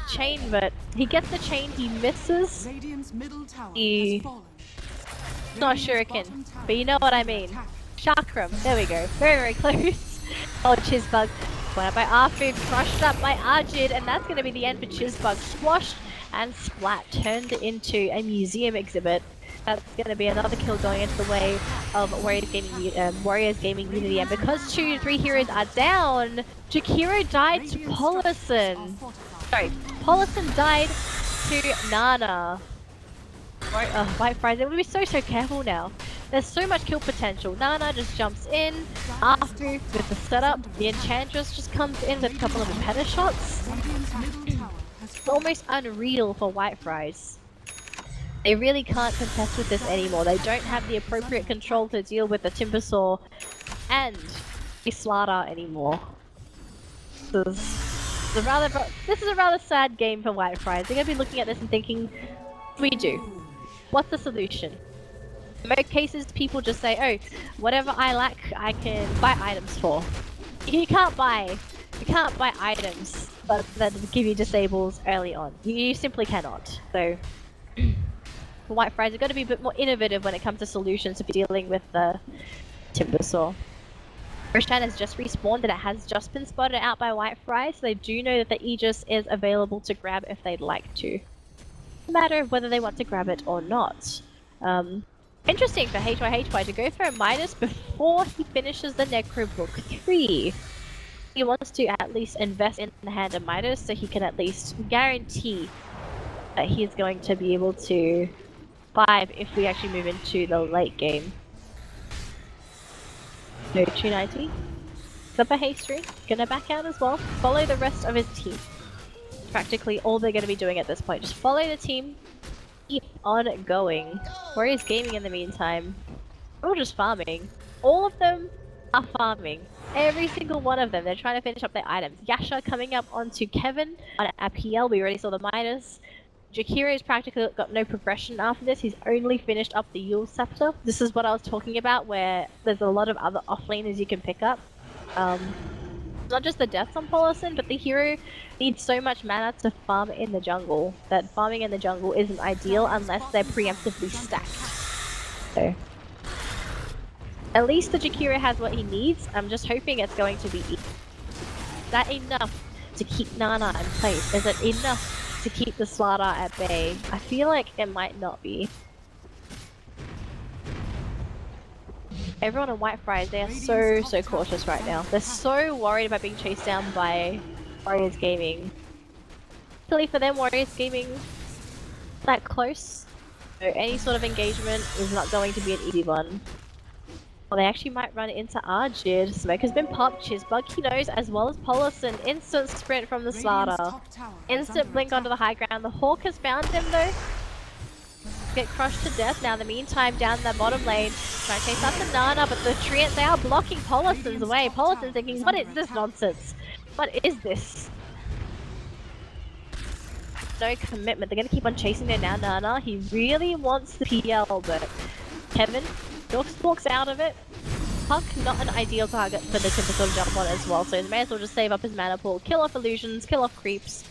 chain, but he gets the chain, he misses. He... not Shuriken, but you know what I mean. Chakram, there we go. Very, very close. Oh, Chizbug. Went up by Arfu, crushed up by Arjid, and that's going to be the end for Chizbug. Squashed and splat, turned into a museum exhibit. That's going to be another kill going into the way of Warriors Gaming.Unity. And because 2-3 heroes are down, Jakiro died to Paulson. Sorry, Paulson died to Nana. White Fries, they will be so careful now. There's so much kill potential. Nana just jumps in, Afu with the setup, the Enchantress just comes in with a couple of impediment shots. It's almost unreal for White Fries. They really can't contest with this anymore. They don't have the appropriate control to deal with the Timbersaw and the Slaughter anymore. This is a rather sad game for White Fries. They're going to be looking at this and thinking, what do we do? What's the solution? In most cases, people just say, oh, whatever I lack, I can buy items for. You can't buy items but that give you disables early on. You simply cannot. So, White Fries are going to be a bit more innovative when it comes to solutions to dealing with the Timbersaw. Roshan has just respawned and it has just been spotted out by White Fries, so they do know that the Aegis is available to grab if they'd like to. It's a matter of whether they want to grab it or not. Interesting for HY to go for a Midas before he finishes the Necro Book 3. he wants to at least invest in the hand of Midas so he can at least guarantee that he's going to be able to survive if we actually move into the late game. No, 290. Up a Haystry, gonna back out as well. Follow the rest of his team. Practically all they're gonna be doing at this point. Just follow the team, keep on going. Warriors Gaming in the meantime, we're all just farming. All of them are farming. Every single one of them. They're trying to finish up their items. Yasha coming up onto Kevin on a PL. We already saw the Midas. Jakira's practically got no progression after this. He's only finished up the Yule Scepter. This is what I was talking about, where there's a lot of other offlaners you can pick up. Not just the deaths on Polison, but the hero needs so much mana to farm in the jungle that farming in the jungle isn't ideal unless they're preemptively stacked. So, at least the Jakira has what he needs. I'm just hoping it's going to be that enough to keep Nana in place. Is it enough to keep the Slardar at bay? I feel like it might not be. Everyone on Whitefriars, they are so cautious right now. They're so worried about being chased down by Warriors Gaming. Luckily for them, Warriors Gaming that close, so any sort of engagement is not going to be an easy one. Well, they actually might run into Arjid. Smoke has been popped, Chizbug he knows, as well as Polison. Instant sprint from the Slardar. Instant blink onto the high ground. The Hawk has found him though. Get crushed to death now. In the meantime, down the bottom lane, trying to chase after Nana, but the Treants, they are blocking Polison's way. Polison's thinking, what is this nonsense? What is this? No commitment. They're going to keep on chasing there now, Nana. He really wants the PL, but Kevin walks out of it. Puck, not an ideal target for the typical jump on as well, so he may as well just save up his mana pool, kill off illusions, kill off creeps.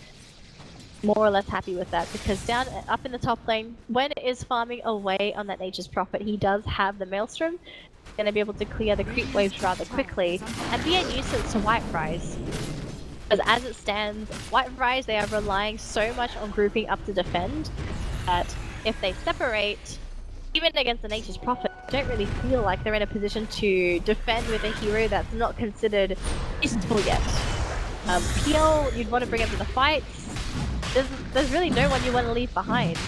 More or less happy with that, because up in the top lane, when it is farming away on that Nature's Prophet, he does have the Maelstrom. He's going to be able to clear the creep waves rather quickly and be a nuisance to Whitefriars. Because as it stands, Whitefriars, they are relying so much on grouping up to defend that if they separate, even against the Nature's Prophet, I don't really feel like they're in a position to defend with a hero that's not considered useful yet. PL, you'd want to bring up to the fights. There's really no one you want to leave behind.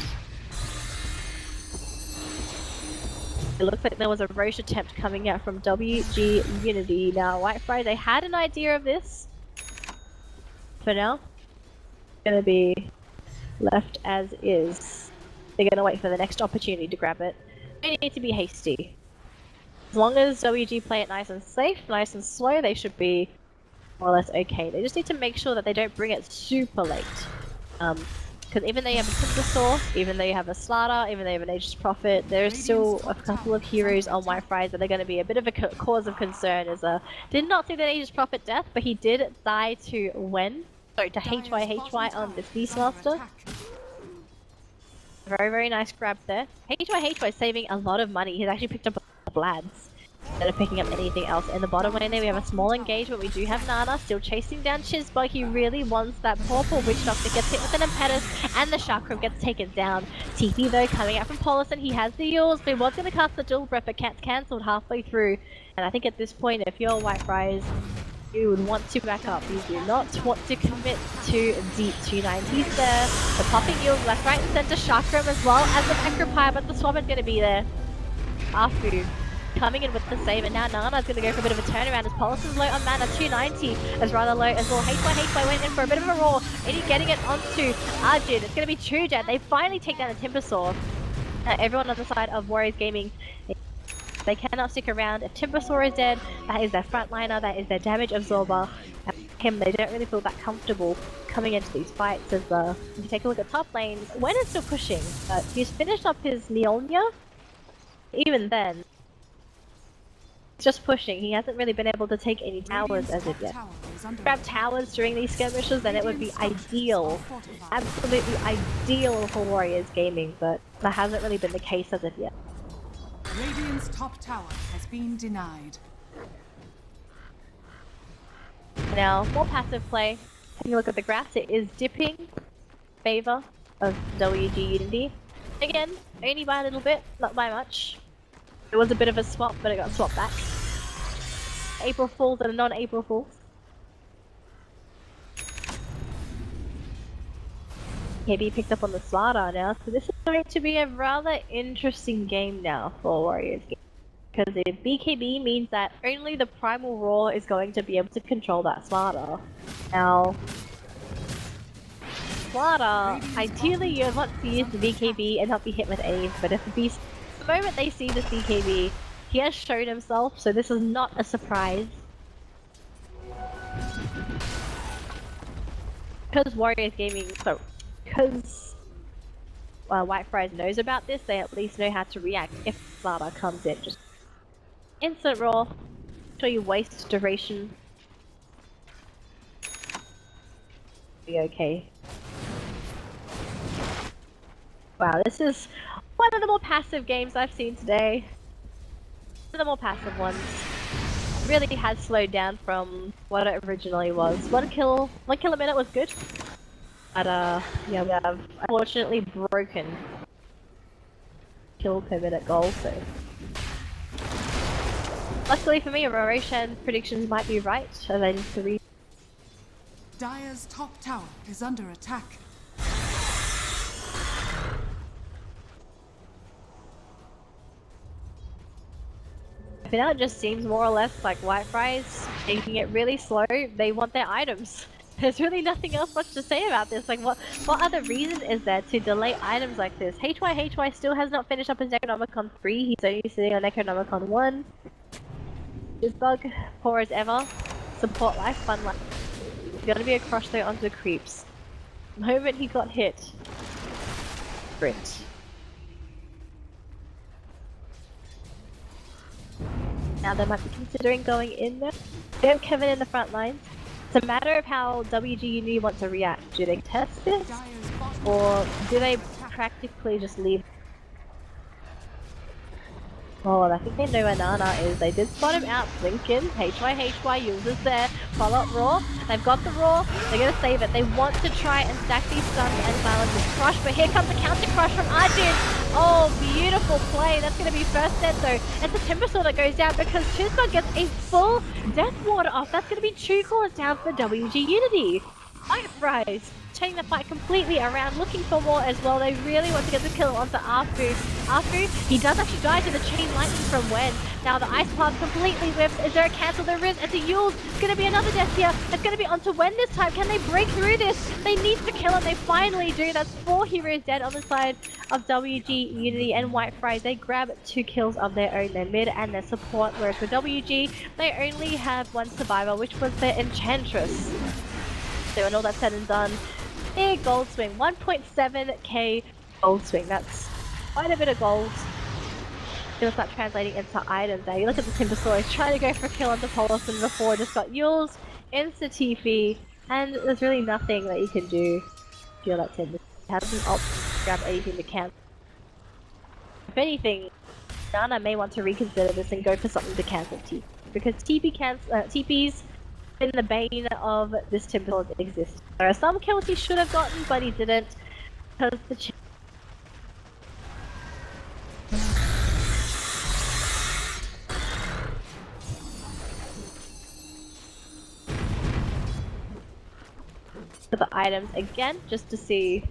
It looks like there was a Roche attempt coming out from WG.Unity. Now, Whitefriars, they had an idea of this. For now, it's going to be left as is. They're going to wait for the next opportunity to grab it. They need to be hasty. As long as WG play it nice and safe, nice and slow, they should be more or less okay. They just need to make sure that they don't bring it super late. Because even though you have a Timbersaw, even though you have a Slardar, even though you have an Nature's Prophet, there's still a couple of heroes on Whitefriars that are going to be a bit of a cause of concern. Did not see the Nature's Prophet death, but he did die to HY on this Beastmaster. Very nice grab there. HY saving a lot of money. He's actually picked up a Blads instead of picking up anything else. In the bottom lane there, we have a small engagement. We do have Nana still chasing down Chizbug. He really wants that poor Witch Doctor. Gets hit with an Impetus, and the Chakram gets taken down. TP though coming out from Polison. He has the Yules. He was going to cast the Dual Breath, but gets cancelled halfway through. And I think at this point, if you're Whitefriars, you would want to back up. You do not want to commit to deep 290s there. The popping Yules left, right, and center. Chakram as well as the Necropire, but the Swab is going to be there. Afu coming in with the save, and now Nana's going to go for a bit of a turnaround as Polison's low on mana. 290 is rather low as well. HY went in for a bit of a roar, and he's getting it onto Arjun. It's going to be true dead. They finally take down the Timbersaw. Everyone on the side of Warriors Gaming, they cannot stick around. If Timbersaw is dead, that is their frontliner, that is their damage absorber. And they don't really feel that comfortable coming into these fights. As if you take a look at top lane, Wen is still pushing, but he's finished up his Mjolnir. Even then, just pushing. He hasn't really been able to take any towers as of yet. Grab towers during these skirmishes, then it would be ideal. Absolutely ideal for Warriors Gaming, but that hasn't really been the case as of yet. Radiant's top tower has been denied. Now, more passive play. Taking a look at the graphs, it is dipping in favor of WG.Unity. Again, only by a little bit, not by much. It was a bit of a swap, but it got swapped back. April Fools and non-April Fools. BKB picked up on the Slardar now, so this is going to be a rather interesting game now for Warriors Game. Because if BKB means that only the Primal Roar is going to be able to control that Slardar. Now, Slardar, ideally you want to use the BKB and not be hit with A's, but if the moment they see the BKB, he has shown himself, so this is not a surprise. Because Warriors Gaming, because Whitefriars knows about this, they at least know how to react if Slardar comes in. Just instant roar, show you waste duration. Be okay. Wow, this is one of the more passive games I've seen today. One of the more passive ones. Really has slowed down from what it originally was. One kill a minute was good. But yeah, we have unfortunately broken kill per minute goal, so luckily for me, Roshan predictions might be right, and I need to read. Dire's top tower is under attack. For now, it just seems more or less like Whitefriars making it really slow. They want their items. There's really nothing else much to say about this. Like, what other reason is there to delay items like this? HY still has not finished up his Necronomicon 3. He's only sitting on Necronomicon 1. Jizzbug, poor as ever. Support life, fun life. He's gonna be a crush though onto the creeps. The moment he got hit. Sprint. Now they might be considering going in there. They have Kevin in the front lines. It's a matter of how WG.Unity want to react. Do they test this? Or do they practically just leave? Oh, I think they know where Nana is. They did spot him out. Blinken, HY users there. Follow up Raw. They've got the Raw. They're going to save it. They want to try and stack these stuns and silence this Crush, but here comes the counter Crush from Arjun. Oh, beautiful play. That's going to be first dead though. It's a Timbersaw that goes down because Jizzbug gets a full Death Water off. That's going to be 2 cores down for WG.Unity. Whitefriars turning the fight completely around, looking for more as well. They really want to get the kill onto Arfu. Arfu, he does actually die to the chain lightning from Wen. Now the Ice Path completely whips. Is there a cancel? There is. It's a Yules. It's going to be another death here. It's going to be onto Wen this time. Can they break through this? They need to kill him. They finally do. That's 4 heroes dead on the side of WG.Unity and Whitefriars. They grab 2 kills of their own, their mid and their support, whereas for WG, they only have 1 survivor, which was their Enchantress. So when all that's said and done, big gold swing, 1.7k gold swing. That's quite a bit of gold. It'll start translating into items there. You look at the Timbersaw, he's trying to go for a kill onto Polison before, just got Yules, insta TP, and there's really nothing that you can do if you're that Timbersaw. He hasn't grab anything to cancel. If anything, Nana may want to reconsider this and go for something to cancel TP. Because TP's been the bane of this Timbersaw that exists. There are some kills he should have gotten, but he didn't. Because the the items again, just to see.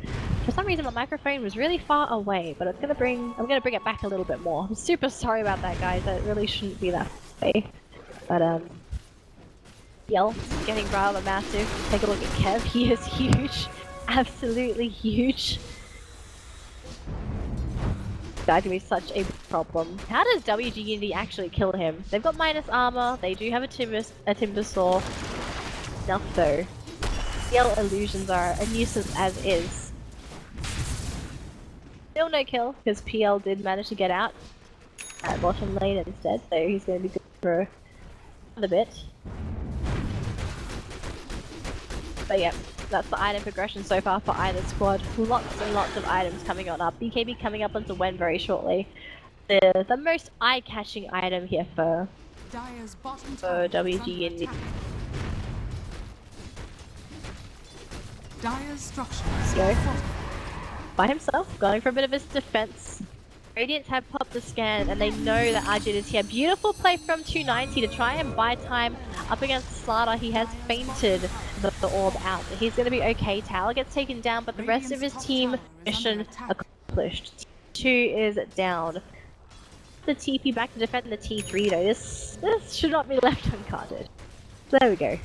For some reason my microphone was really far away, but I'm gonna bring it back a little bit more. I'm super sorry about that, guys. It really shouldn't be that way. But Yell getting rather massive. Take a look at Kev. He is huge. Absolutely huge. That's gonna be such a problem. How does WG.Unity actually kill him? They've got minus armor. They do have a Timbersaw. Enough though. Yell illusions are a nuisance as is. Still no kill, because PL did manage to get out at bottom lane instead, so he's going to be good for another bit. But yeah, that's the item progression so far for either squad. Lots and lots of items coming on up. BKB coming up onto Wen very shortly. The most eye-catching item here for WG.Unity. Dire's structure Go. By himself, going for a bit of his defense. Radiants have popped the scan and they know that Arjun is here. Beautiful play from 290 to try and buy time up against Slardar. He has fainted the orb out. So he's gonna be okay. Tower gets taken down, but the rest of his Radiant's top team tower is under mission attack. accomplished. T2 is down. The TP back to defend the T3 though. This should not be left unguarded. There we go.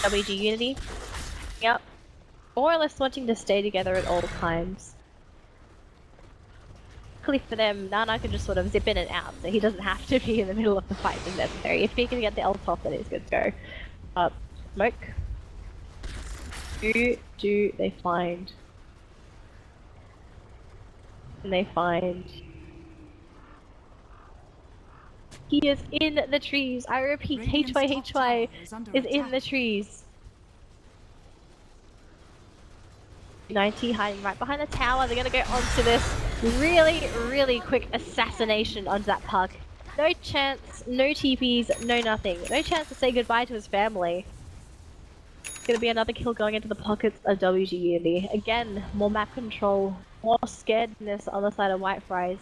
WG.Unity. Yep. More or less wanting to stay together at all times. Luckily for them, Nana can just sort of zip in and out, so he doesn't have to be in the middle of the fight if necessary. If he can get the ult off, then he's good to go. Smoke. Who do they find? And they find... He is in the trees. I repeat, HY is in the trees. 90 hiding right behind the tower. They're gonna go onto this really quick assassination onto that puck. No chance, no TPs, no nothing. No chance to say goodbye to his family. It's gonna be another kill going into the pockets of WG.Unity. Again, more map control, more scaredness on the side of White Fries.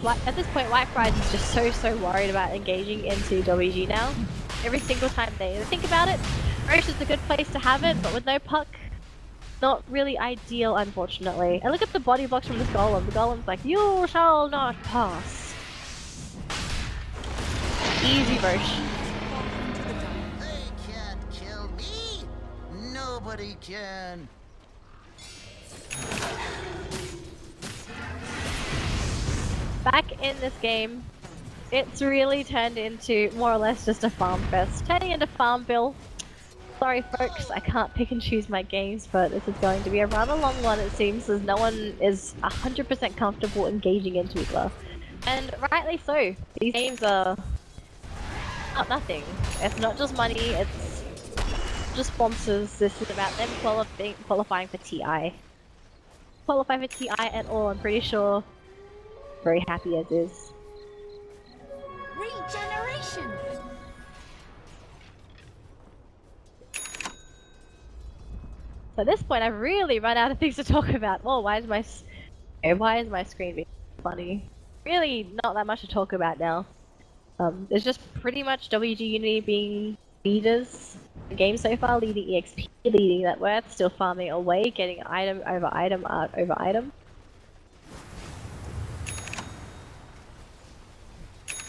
At this point, White Fries is just so worried about engaging into WG now. Every single time they think about it, Roche is a good place to have it, but with no puck, not really ideal, unfortunately. And look at the body blocks from this golem. The golem's like, you shall not pass. Easy, Roche. They can't kill me. Nobody can. Back in this game, it's really turned into more or less just a farm fest. Turning into Farmville. Sorry folks, I can't pick and choose my games, but this is going to be a rather long one it seems, as no one is 100% comfortable engaging into each other. And rightly so. These games are not nothing. It's not just money, it's just sponsors. This is about them qualifying for TI. Qualify for TI at all, I'm pretty sure. Very happy as is. Regeneration. So at this point, I've really run out of things to talk about. Oh, why is my screen being funny? Really, not that much to talk about now. There's just pretty much WG.Unity being leaders in the game so far, leading EXP, leading that worth, still farming away, getting item over item, art over item.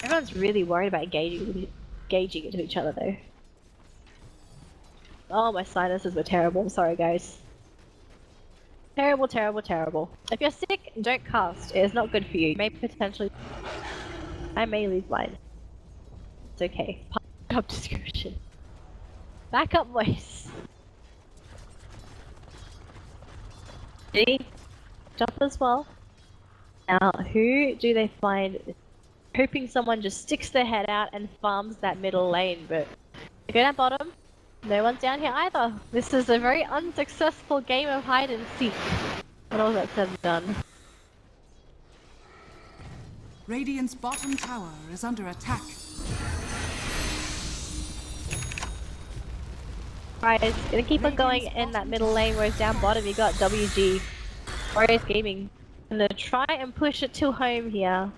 Everyone's really worried about engaging into each other though. Oh, my sinuses were terrible. I'm sorry, guys. Terrible. If you're sick, don't cast. It is not good for you. You may potentially... I may lose mine. It's okay. Job description. Backup voice. G. Job as well. Now, who do they find? Hoping someone just sticks their head out and farms that middle lane, but... They go down bottom. No one's down here either. This is a very unsuccessful game of hide and seek. When all that's said and done. Radiant's bottom tower is under attack. Right, it's gonna keep on going in that middle lane, whereas down bottom you got WG. Warriors Gaming. Gonna try and push it to home here.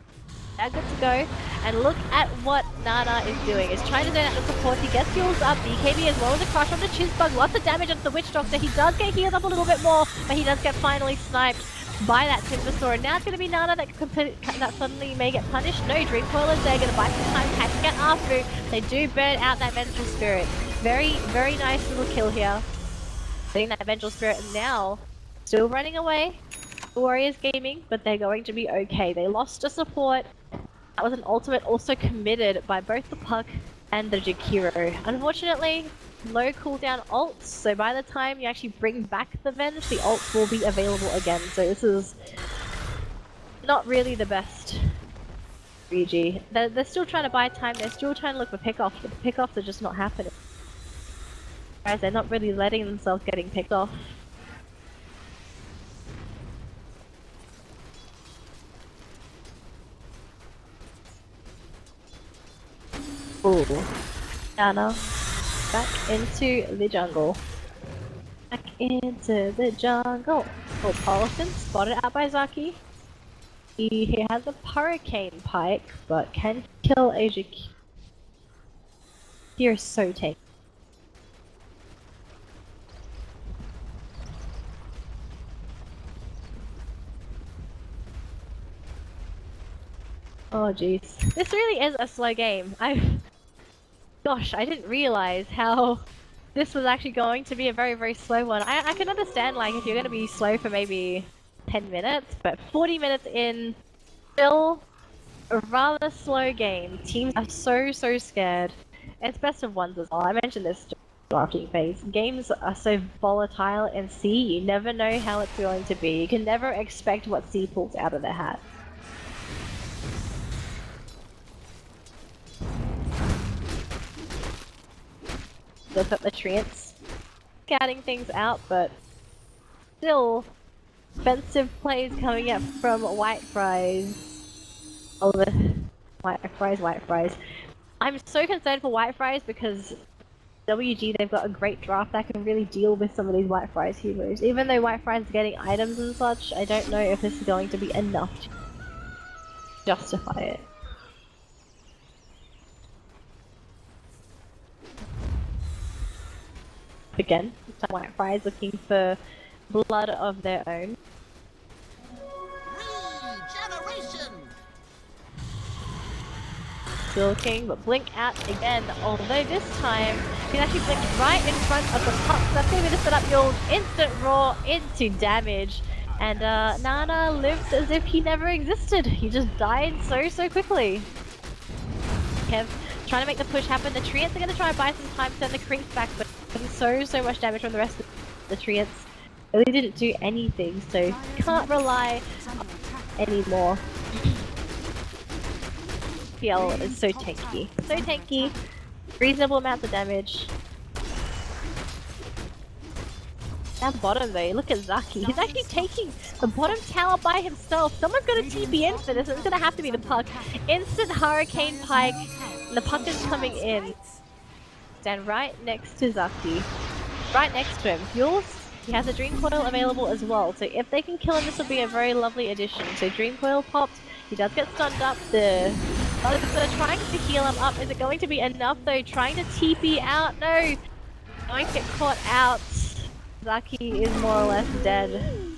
They're good to go. And look at what Nana is doing. He's trying to do out the support. He gets heals up. BKB as well as a crush on the Chizbug. Lots of damage onto the Witch Doctor. He does get healed up a little bit more, but he does get finally sniped by that Timbersaw. And now it's going to be Nana that suddenly may get punished. No, Dream Coilers, they're going to buy some time, catching at Arfu. They do burn out that Vengeful Spirit. Very nice little kill here. Getting that Vengeful Spirit, and now still running away. Warriors Gaming, but they're going to be okay. They lost a support. That was an ultimate also committed by both the Puck and the Jakiro. Unfortunately, low cooldown ults, so by the time you actually bring back the Venge, the ults will be available again. So this is not really the best WG. They're still trying to buy time, they're still trying to look for pickoffs, but the pickoffs are just not happening. Guys, they're not really letting themselves getting picked off. Ooh. Anna. Back into the jungle. Back into the jungle. called Paulson, spotted out by Zaki. He has a hurricane pike, but can kill Asia. You're so tanky. Oh jeez. This really is a slow game. Gosh, I didn't realize how this was actually going to be a very, very slow one. I can understand, like, if you're going to be slow for maybe 10 minutes, but 40 minutes in, still a rather slow game. Teams are so scared. It's best of ones as well. I mentioned this drafting phase. Games are so volatile in C, you never know how it's going to be. You can never expect what C pulls out of their hat. Look at the treants. Scouting things out, but still offensive plays coming up from White Fries. Oh, the White Fries. I'm so concerned for White Fries because WG, they've got a great draft that can really deal with some of these White Fries heroes. Even though White Fries are getting items and such, I don't know if this is going to be enough to justify it. Again, some White Fries looking for blood of their own. Regeneration! Still king, but blink out again. Although this time, he actually blinked right in front of the puck. So that's going to be the set-up build. Instant raw into damage. And Nana lives as if he never existed. He just died so quickly. Kev trying to make the push happen. The Treants are going to try and buy some time to send the creeps back, but so much damage from the rest of the Treants. They really didn't do anything, so can't rely anymore. PL is so tanky. So tanky. Reasonable amounts of damage. Down bottom though, look at Zaki. He's actually taking the bottom tower by himself. Someone's gonna TP in for this, and it's gonna have to be the puck. Instant hurricane pike, and the puck is coming in. Stand right next to Zaki. Right next to him. Fuels, he has a Dream Coil available as well, so if they can kill him, this will be a very lovely addition. So Dream Coil popped, he does get stunned up. They're trying to heal him up. Is it going to be enough though? Trying to TP out, no! Going to get caught out. Zaki is more or less dead.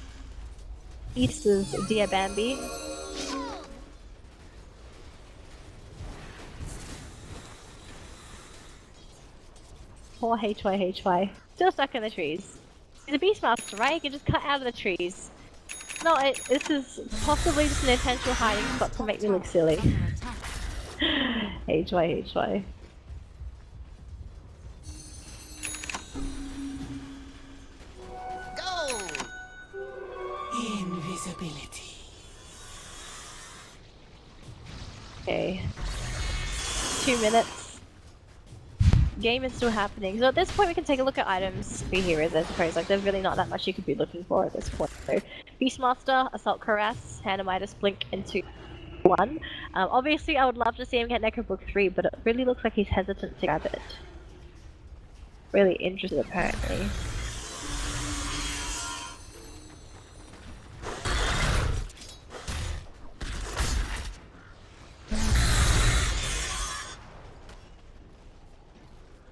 East is Dear Bambi. Poor HY. Still stuck in the trees. He's a Beastmaster, right? He can just cut out of the trees. No, this is possibly just an intentional hiding spot to make me look silly. HY. Invisibility. Okay. 2 minutes. Game is still happening. So at this point we can take a look at items for heroes, I suppose. Like there's really not that much you could be looking for at this point. So Beastmaster, Assault Cuirass, Handamitis, Blink into 1. Obviously I would love to see him get Necrobook 3, but it really looks like he's hesitant to grab it. Really interested apparently.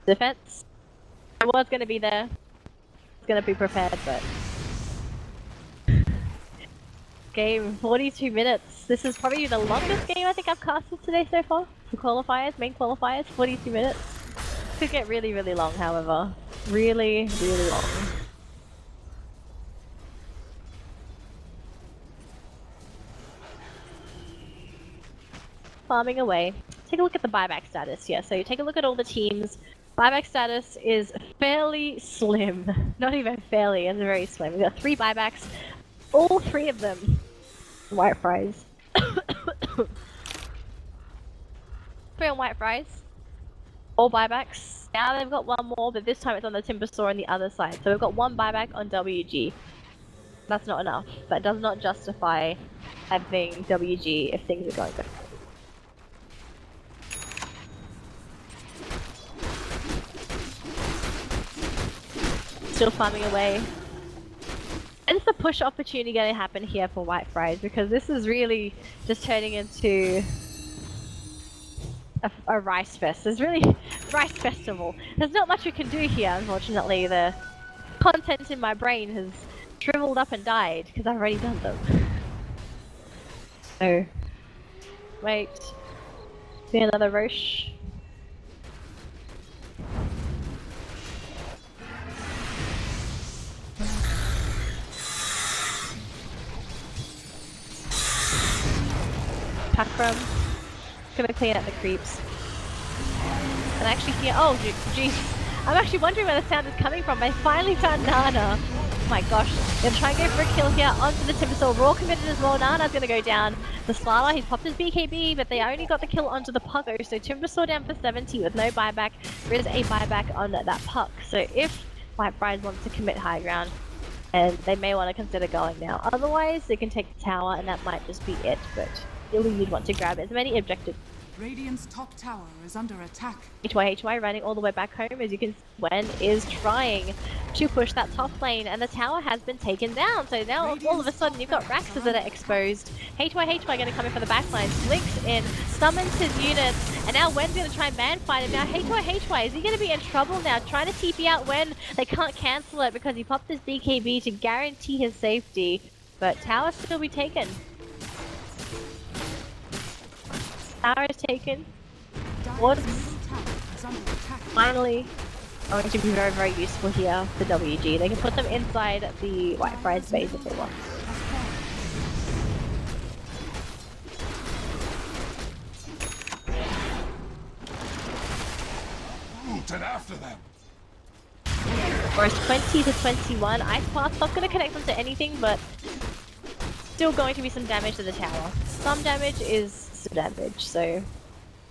Defense. I was going to be there. I was going to be prepared, but... Game, 42 minutes. This is probably the longest game I think I've casted today so far. For qualifiers, main qualifiers, 42 minutes. Could get really long, however. Really long. Farming away. Take a look at the buyback status. Yeah, so you take a look at all the teams. Buyback status is fairly slim. Not even fairly, it's very slim. We've got 3 buybacks. All 3 of them. White Fries. 3 on White Fries. All buybacks. Now they've got 1 more, but this time it's on the Timber Store on the other side. So we've got 1 buyback on WG. That's not enough. That does not justify having WG if things are going good. Still farming away. And the push opportunity going to happen here for White Fries? Because this is really just turning into a rice fest. There's really rice festival. There's not much you can do here, unfortunately. The content in my brain has shriveled up and died because I've already done them. So, wait. Be another Roche. Chakram. Gonna clean out the creeps. And actually here, oh jeez. I'm actually wondering where the sound is coming from. I finally found Nana. Oh my gosh. Gonna try and go for a kill here onto the Timbersaw. Raw committed as well. Nana's gonna go down. The Slarla, he's popped his BKB, but they only got the kill onto the Pucko. So Timbersaw down for 70 with no buyback. There is a buyback on that Puck. So if White Fries wants to commit high ground, and they may want to consider going now. Otherwise, they can take the tower and that might just be it. But really you'd want to grab as many objectives. Radiant's top tower is under attack. HY running all the way back home, as you can see. Gwen is trying to push that top lane, and the tower has been taken down. So now all of a sudden you've got Raxes that are exposed. HY going to come in for the backline, Slinks in, summons his units, and now Wen's going to try and man fight him. Now HY, is he going to be in trouble now? Trying to TP out Wen, they can't cancel it because he popped his BKB to guarantee his safety, but tower still be taken. Tower is taken. What's finally going to be very, very useful here for WG. They can put them inside the White Fries base if they want. And after them. Whereas 20 to 21, Ice Blast not going to connect them to anything, but still going to be some damage to the tower. Some damage is some damage, so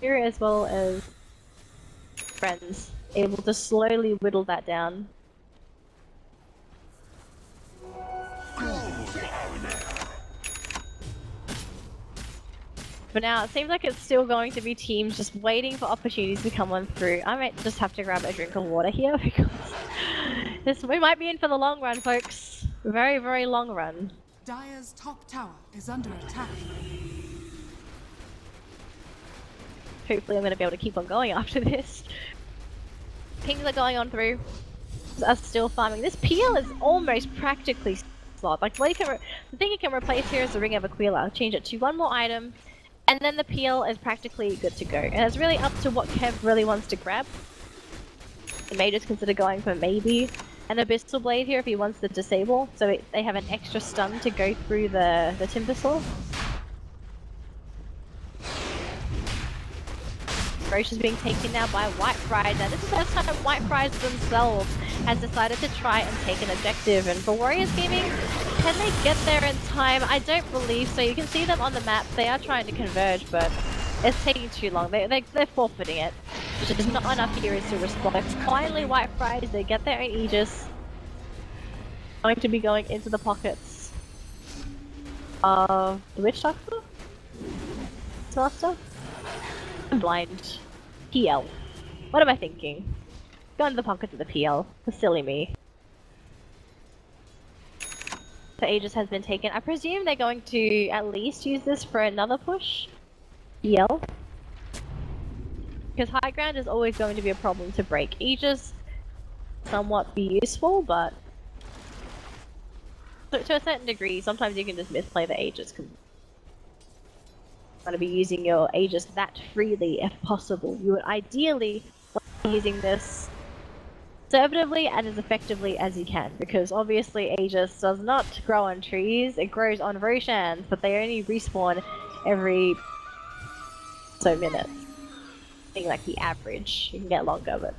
here as well as friends able to slowly whittle that down. For now, it seems like it's still going to be teams just waiting for opportunities to come on through. I might just have to grab a drink of water here because we might be in for the long run, folks. Very, very long run. Dire's top tower is under attack. Hopefully I'm going to be able to keep on going after this. Pings are going on through. Are still farming. This peel is almost practically slot. Like what the thing you can replace here is the Ring of Aquila. Change it to one more item, and then the peel is practically good to go. And it's really up to what Kev really wants to grab. He may just consider going for maybe an Abyssal Blade here if he wants to disable, so they have an extra stun to go through the Timbersaw. Roche is being taken now by White Fries. Now this is the first time White Fries themselves has decided to try and take an objective. And for Warriors Gaming, can they get there in time? I don't believe so. You can see them on the map. They are trying to converge, but it's taking too long. They're forfeiting it. There's not enough heroes to respond. Finally, White Fries, they get their own Aegis. Going to be going into the pockets of the Witch Doctor? Master? I'm blind. PL. What am I thinking? Go into the pockets of the PL. For silly me. The Aegis has been taken. I presume they're going to at least use this for another push. PL. Because high ground is always going to be a problem to break. Aegis somewhat be useful, but to a certain degree, sometimes you can just misplay the Aegis. Want to be using your Aegis that freely if possible. You would ideally want to be using this conservatively and as effectively as you can, because obviously Aegis does not grow on trees, it grows on Roshans, but they only respawn every so minutes. Being like the average, you can get longer, but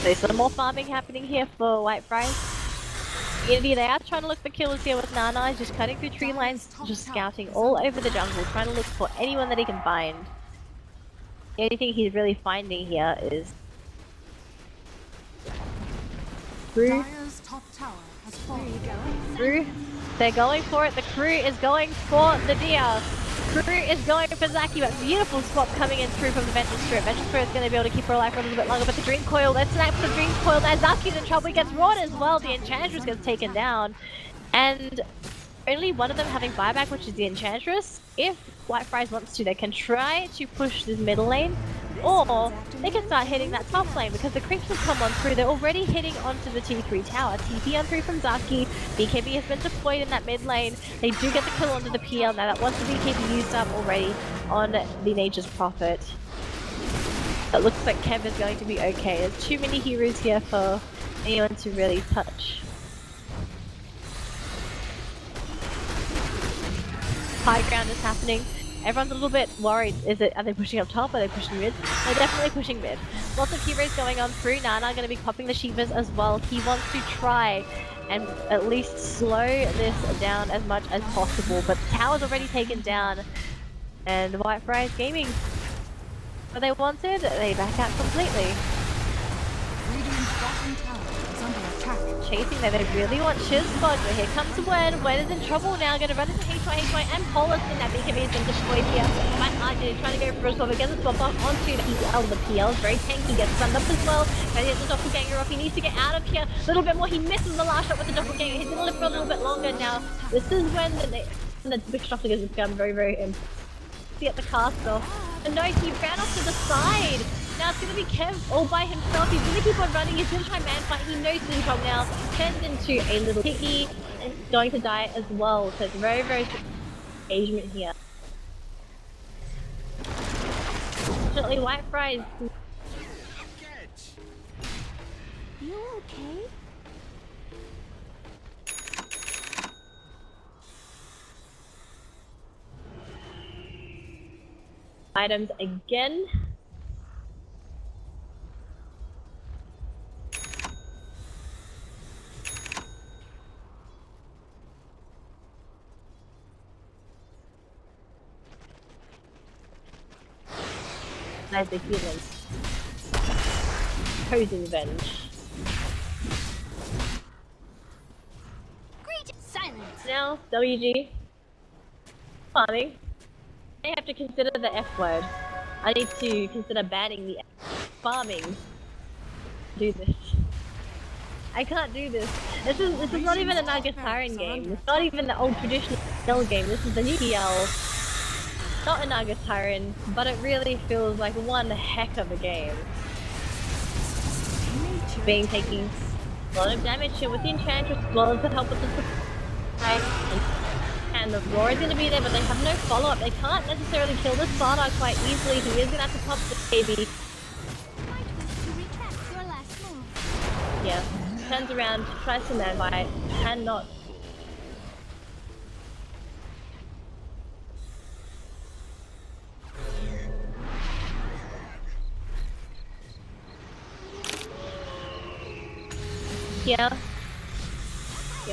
there's some more farming happening here for White Fries. Unity, they are trying to look for killers here with Nana, just cutting through tree lines, just scouting all over the jungle, trying to look for anyone that he can find. The only thing he's really finding here is Crew. Crew. They're going for it. The crew is going for the deer. Crew is going for Zaki, but beautiful swap coming in through from the Venture Strip. Venture Strip is going to be able to keep her alive for a little bit longer, but the Dream Coil, let's snap the Dream Coil. Now Zaki's in trouble, he gets Rod as well. The Enchantress gets taken down. And only one of them having buyback, which is the Enchantress. If Whitefries wants to, they can try to push this middle lane, or they can start hitting that top lane because the creeps will come on through. They're already hitting onto the T3 tower. TP on through from Zaki. BKB has been deployed in that mid lane. They do get the kill onto the PL now. That once the BKB used up already on the Nature's Prophet. It looks like Kev is going to be okay. There's too many heroes here for anyone to really touch. High ground is happening. Everyone's a little bit worried. Are they pushing up top? Are they pushing mid? They're definitely pushing mid. Lots of heroes going on through. Nana going to be popping the Shivas as well. He wants to try and at least slow this down as much as possible. But the tower's already taken down. And Whitefries Gaming, what they wanted, they back out completely. Radiant's bottom tower is under attack. Chasing there, they really want Shizbot, but here comes Wen. Wen is in trouble now, gonna run into HY, and Polis in that BKB has been destroyed here by RJ, trying to go for a swap, but gets a swap off onto the PL. The PL is very tanky, gets stunned up as well, and he has the doppelganger off. He needs to get out of here a little bit more. He misses the last shot with the doppelganger. He's gonna live for a little bit longer now. This is when the big doppelganger has become very, very at the castle. And no, he ran off to the side. Now it's going to be Kev all by himself. He's going to keep on running. He's going to try man fight. He knows he's in trouble now. Turns into a little piggy and he's going to die as well. So it's very, very engagement here. Unfortunately, Whitefries. You okay? Items again. There's the humans. Posing revenge. Great silence. Now, WG. Farming. I have to consider the F word. I need to consider banning the farming. Do this. I can't do this. This is not even a Nagasarian game. It's not even the old traditional PL game. This is the new PL. Not a Nagasarian, but it really feels like one heck of a game. Being taking a lot of damage here with the Enchantress, as well as the help with the supply. And the Roar is going to be there, but they have no follow-up. They can't necessarily kill this Slardar quite easily. He is going to have to pop the baby. Yeah, turns around, tries to man fight, cannot. Yeah,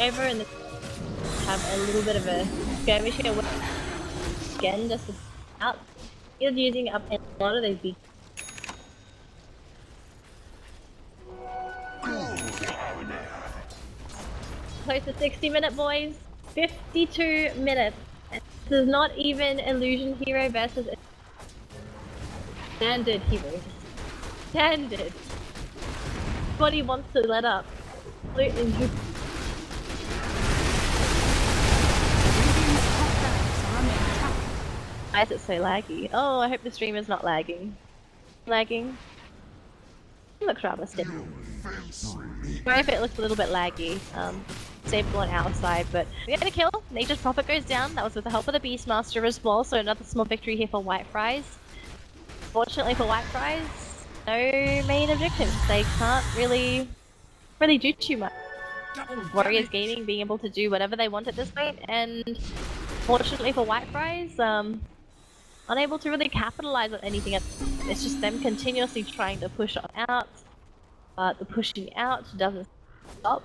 over in the have a little bit of a skirmish here with again just out. He's using up a lot of those big. Close to 60-minute, boys. 52 minutes. This is not even Illusion Hero versus Standard Hero. Standard. What he wants to let up. Absolutely. Why is it so laggy? Oh, I hope the stream is not lagging. Lagging? It looks rather steady. Sorry if it looks a little bit laggy. Stable on our side, but we had a kill. Nature's Prophet goes down. That was with the help of the Beastmaster as well, so another small victory here for Whitefries. Fortunately for Whitefries, no main objectives. They can't really do too much. Warriors Gaming being able to do whatever they want at this point, and fortunately for Whitefries, unable to really capitalize on anything. It's just them continuously trying to push out, but the pushing out doesn't stop.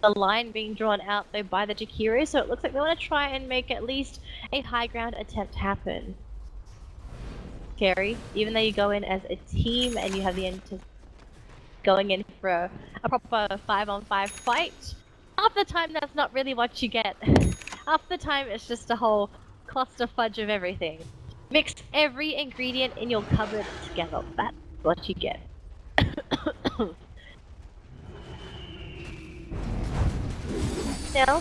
The line being drawn out though by the Jakiro, so it looks like they want to try and make at least a high ground attempt happen. Scary, even though you go in as a team and you have the going in for a proper 5-on-5 fight. Half the time that's not really what you get. Half the time it's just a whole cluster fudge of everything. Mix every ingredient in your cupboard together. That's what you get. Now,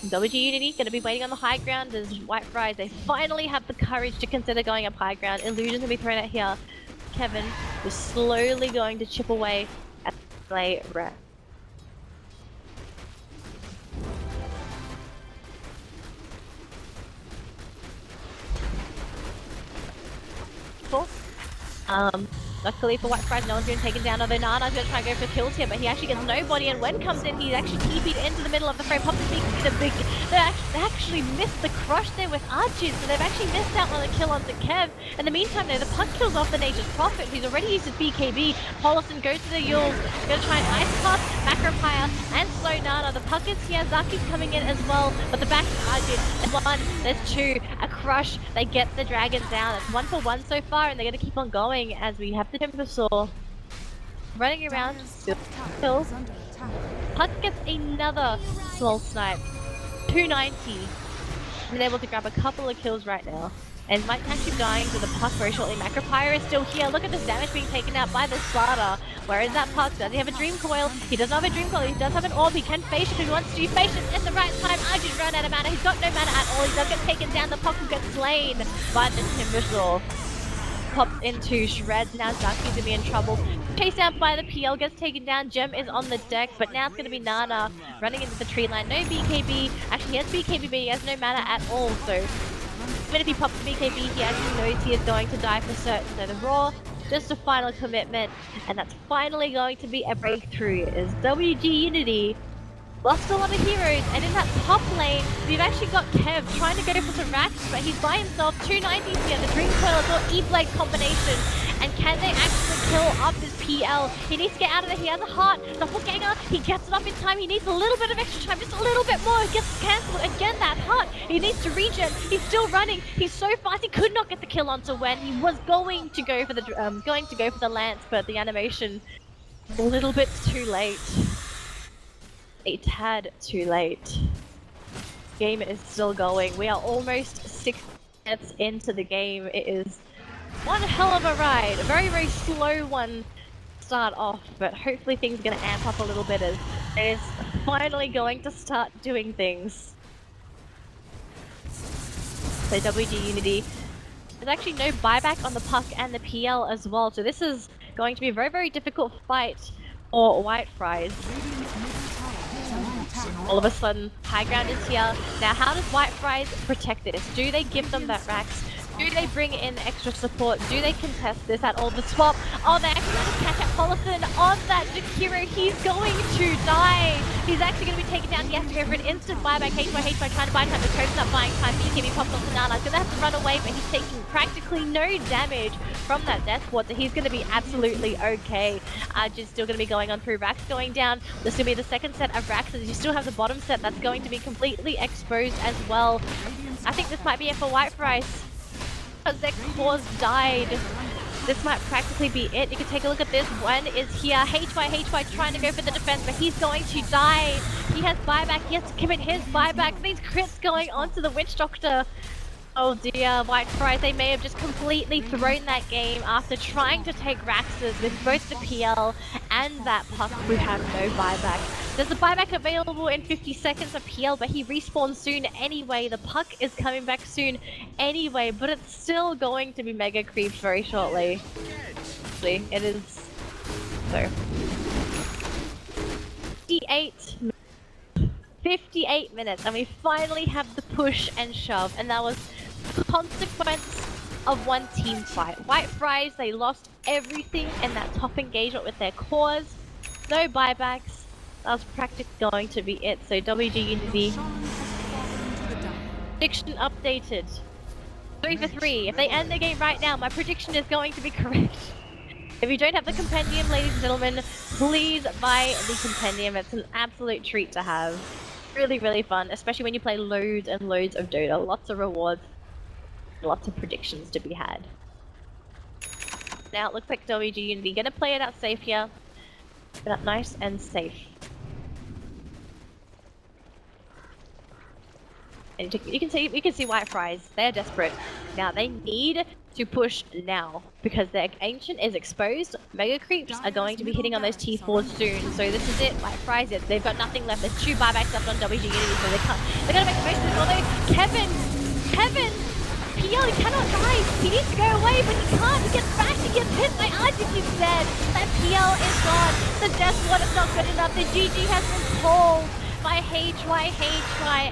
WG.Unity gonna be waiting on the high ground as White Fries. They finally have the courage to consider going up high ground. Illusion's gonna be thrown out here. Kevin is slowly going to chip away at the play rat. Luckily for White Fries, no one's been taken down, although Nana's gonna try and go for kills here, but he actually gets nobody, and when comes in, he's actually TP'd into the middle of the frame. Pops the sneak in a big... They actually missed the crush there with Arjun, so they've actually missed out on the kill onto Kev. In the meantime, though, the puck kills off the Nature's Prophet, who's already used his BKB. Paulison goes to the Yules, gonna try and ice pass, Macropire, and slow Nana. The puck is here, Zaki's coming in as well, but the back is Arjun. There's one, there's two, a crush, they get the Dragons down. It's 1 for 1 so far, and they're gonna keep on going as we have the Timbersaw running around, kills. Puck gets another small snipe, 290. Been able to grab a couple of kills right now, and might actually dying to the Puck very shortly. Macropire is still here. Look at this damage being taken out by the Slaughter. Where is that Puck? Does he have a Dream Coil? He doesn't have a Dream Coil. He does have an Orb. He can face it if he wants to. Face it at the right time. Arjun's run out of mana. He's got no mana at all. He does get taken down. The Puck will get slain by the Timbersaw. Pops into shreds. Now Zaki's gonna be in trouble. Chased out by the PL, gets taken down. Gem is on the deck, but now it's gonna be Nana running into the tree line. No BKB. Actually, he has BKB, but he has no mana at all. So even if he pops the BKB, he actually knows he is going to die for certain. So the Raw, just a final commitment, and that's finally going to be a breakthrough. Is WG.Unity lost a lot of heroes, and in that top lane, we've actually got Kev trying to go for some racks, but he's by himself. 290s here, the Dream Coil or E-Blade combination, and can they actually kill up his PL? He needs to get out of there. He has a heart, doppelganger, he gets it up in time. He needs a little bit of extra time, just a little bit more. He gets cancelled again. That heart, he needs to regen. He's still running. He's so fast. He could not get the kill onto Wen. He was going to go for the lance, but the animation a little bit too late. A tad too late. Game is still going. We are almost 6 minutes into the game. It is one hell of a ride. A very, very slow one to start off, but hopefully things are going to amp up a little bit as it is finally going to start doing things. So WG.Unity. There's actually no buyback on the Puck and the PL as well, so this is going to be a very, very difficult fight for White Fries. All of a sudden, high ground is here. Now, how does White Fries protect this? Do they give them that racks? Do they bring in extra support? Do they contest this at all? The swap. Oh, they actually going to catch up Paulison on that Jakiro. He's going to die. He's actually going to be taken down. He has to go for an instant buyback. HY trying to buy time. The Cope's not buying time. BKB pops off to Nana. He's going to have to run away, but he's taking practically no damage from that death ward, so he's going to be absolutely okay. Just still going to be going on through racks going down. This is going to be the second set of racks, and you still have the bottom set that's going to be completely exposed as well. I think this might be it for White Fries. Because their cores died. This might practically be it. You can take a look at this. One is here. HY trying to go for the defense, but he's going to die. He has buyback. He has to commit his buyback. These crits going onto the Witch Doctor. Oh dear, White Fries, they may have just completely thrown that game after trying to take Raxes with both the PL and that Puck who have no buyback. There's a buyback available in 50 seconds of PL, but he respawns soon anyway. The Puck is coming back soon anyway, but it's still going to be mega creeped very shortly. Actually, it is. So. 58 minutes, and we finally have the push and shove, and that was the consequence of one team fight. White Fries, they lost everything in that top engagement with their cores. No buybacks. That was practically going to be it. So WG.Unity. Prediction updated. 3 for 3. If they end the game right now, my prediction is going to be correct. If you don't have the compendium, ladies and gentlemen, please buy the compendium. It's an absolute treat to have. Really, really fun, especially when you play loads and loads of Dota. Lots of rewards, lots of predictions to be had. Now it looks like WG.Unity gonna play it out safe here. But out nice and safe. And you can see White Fries. They're desperate. Now they need to push now because their ancient is exposed. Mega creeps are going to be hitting on those T4s soon. So this is it. White Fries it. They've got nothing left. There's 2 buybacks left on WG.Unity, so they can't. They're gonna make the most of this. Although Kevin, PL, he cannot die. He needs to go away, but he can't. He gets back. He gets hit by Arctic instead. That PL is gone. The death one is not good enough. The GG has been called by HY,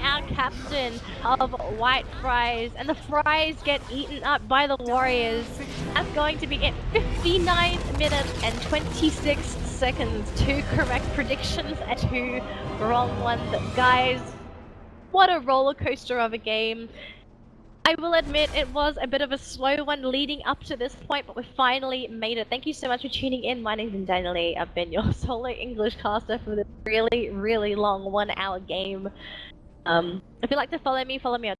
our captain of White Fries, and the Fries get eaten up by the Warriors. That's going to be it. 59 minutes and 26 seconds. 2 correct predictions and 2 wrong ones. Guys, what a roller coaster of a game. I will admit it was a bit of a slow one leading up to this point, but we finally made it. Thank you so much for tuning in. My name is Danielle. I've been your solo English caster for this really, really long 1-hour game. If you'd like to follow me on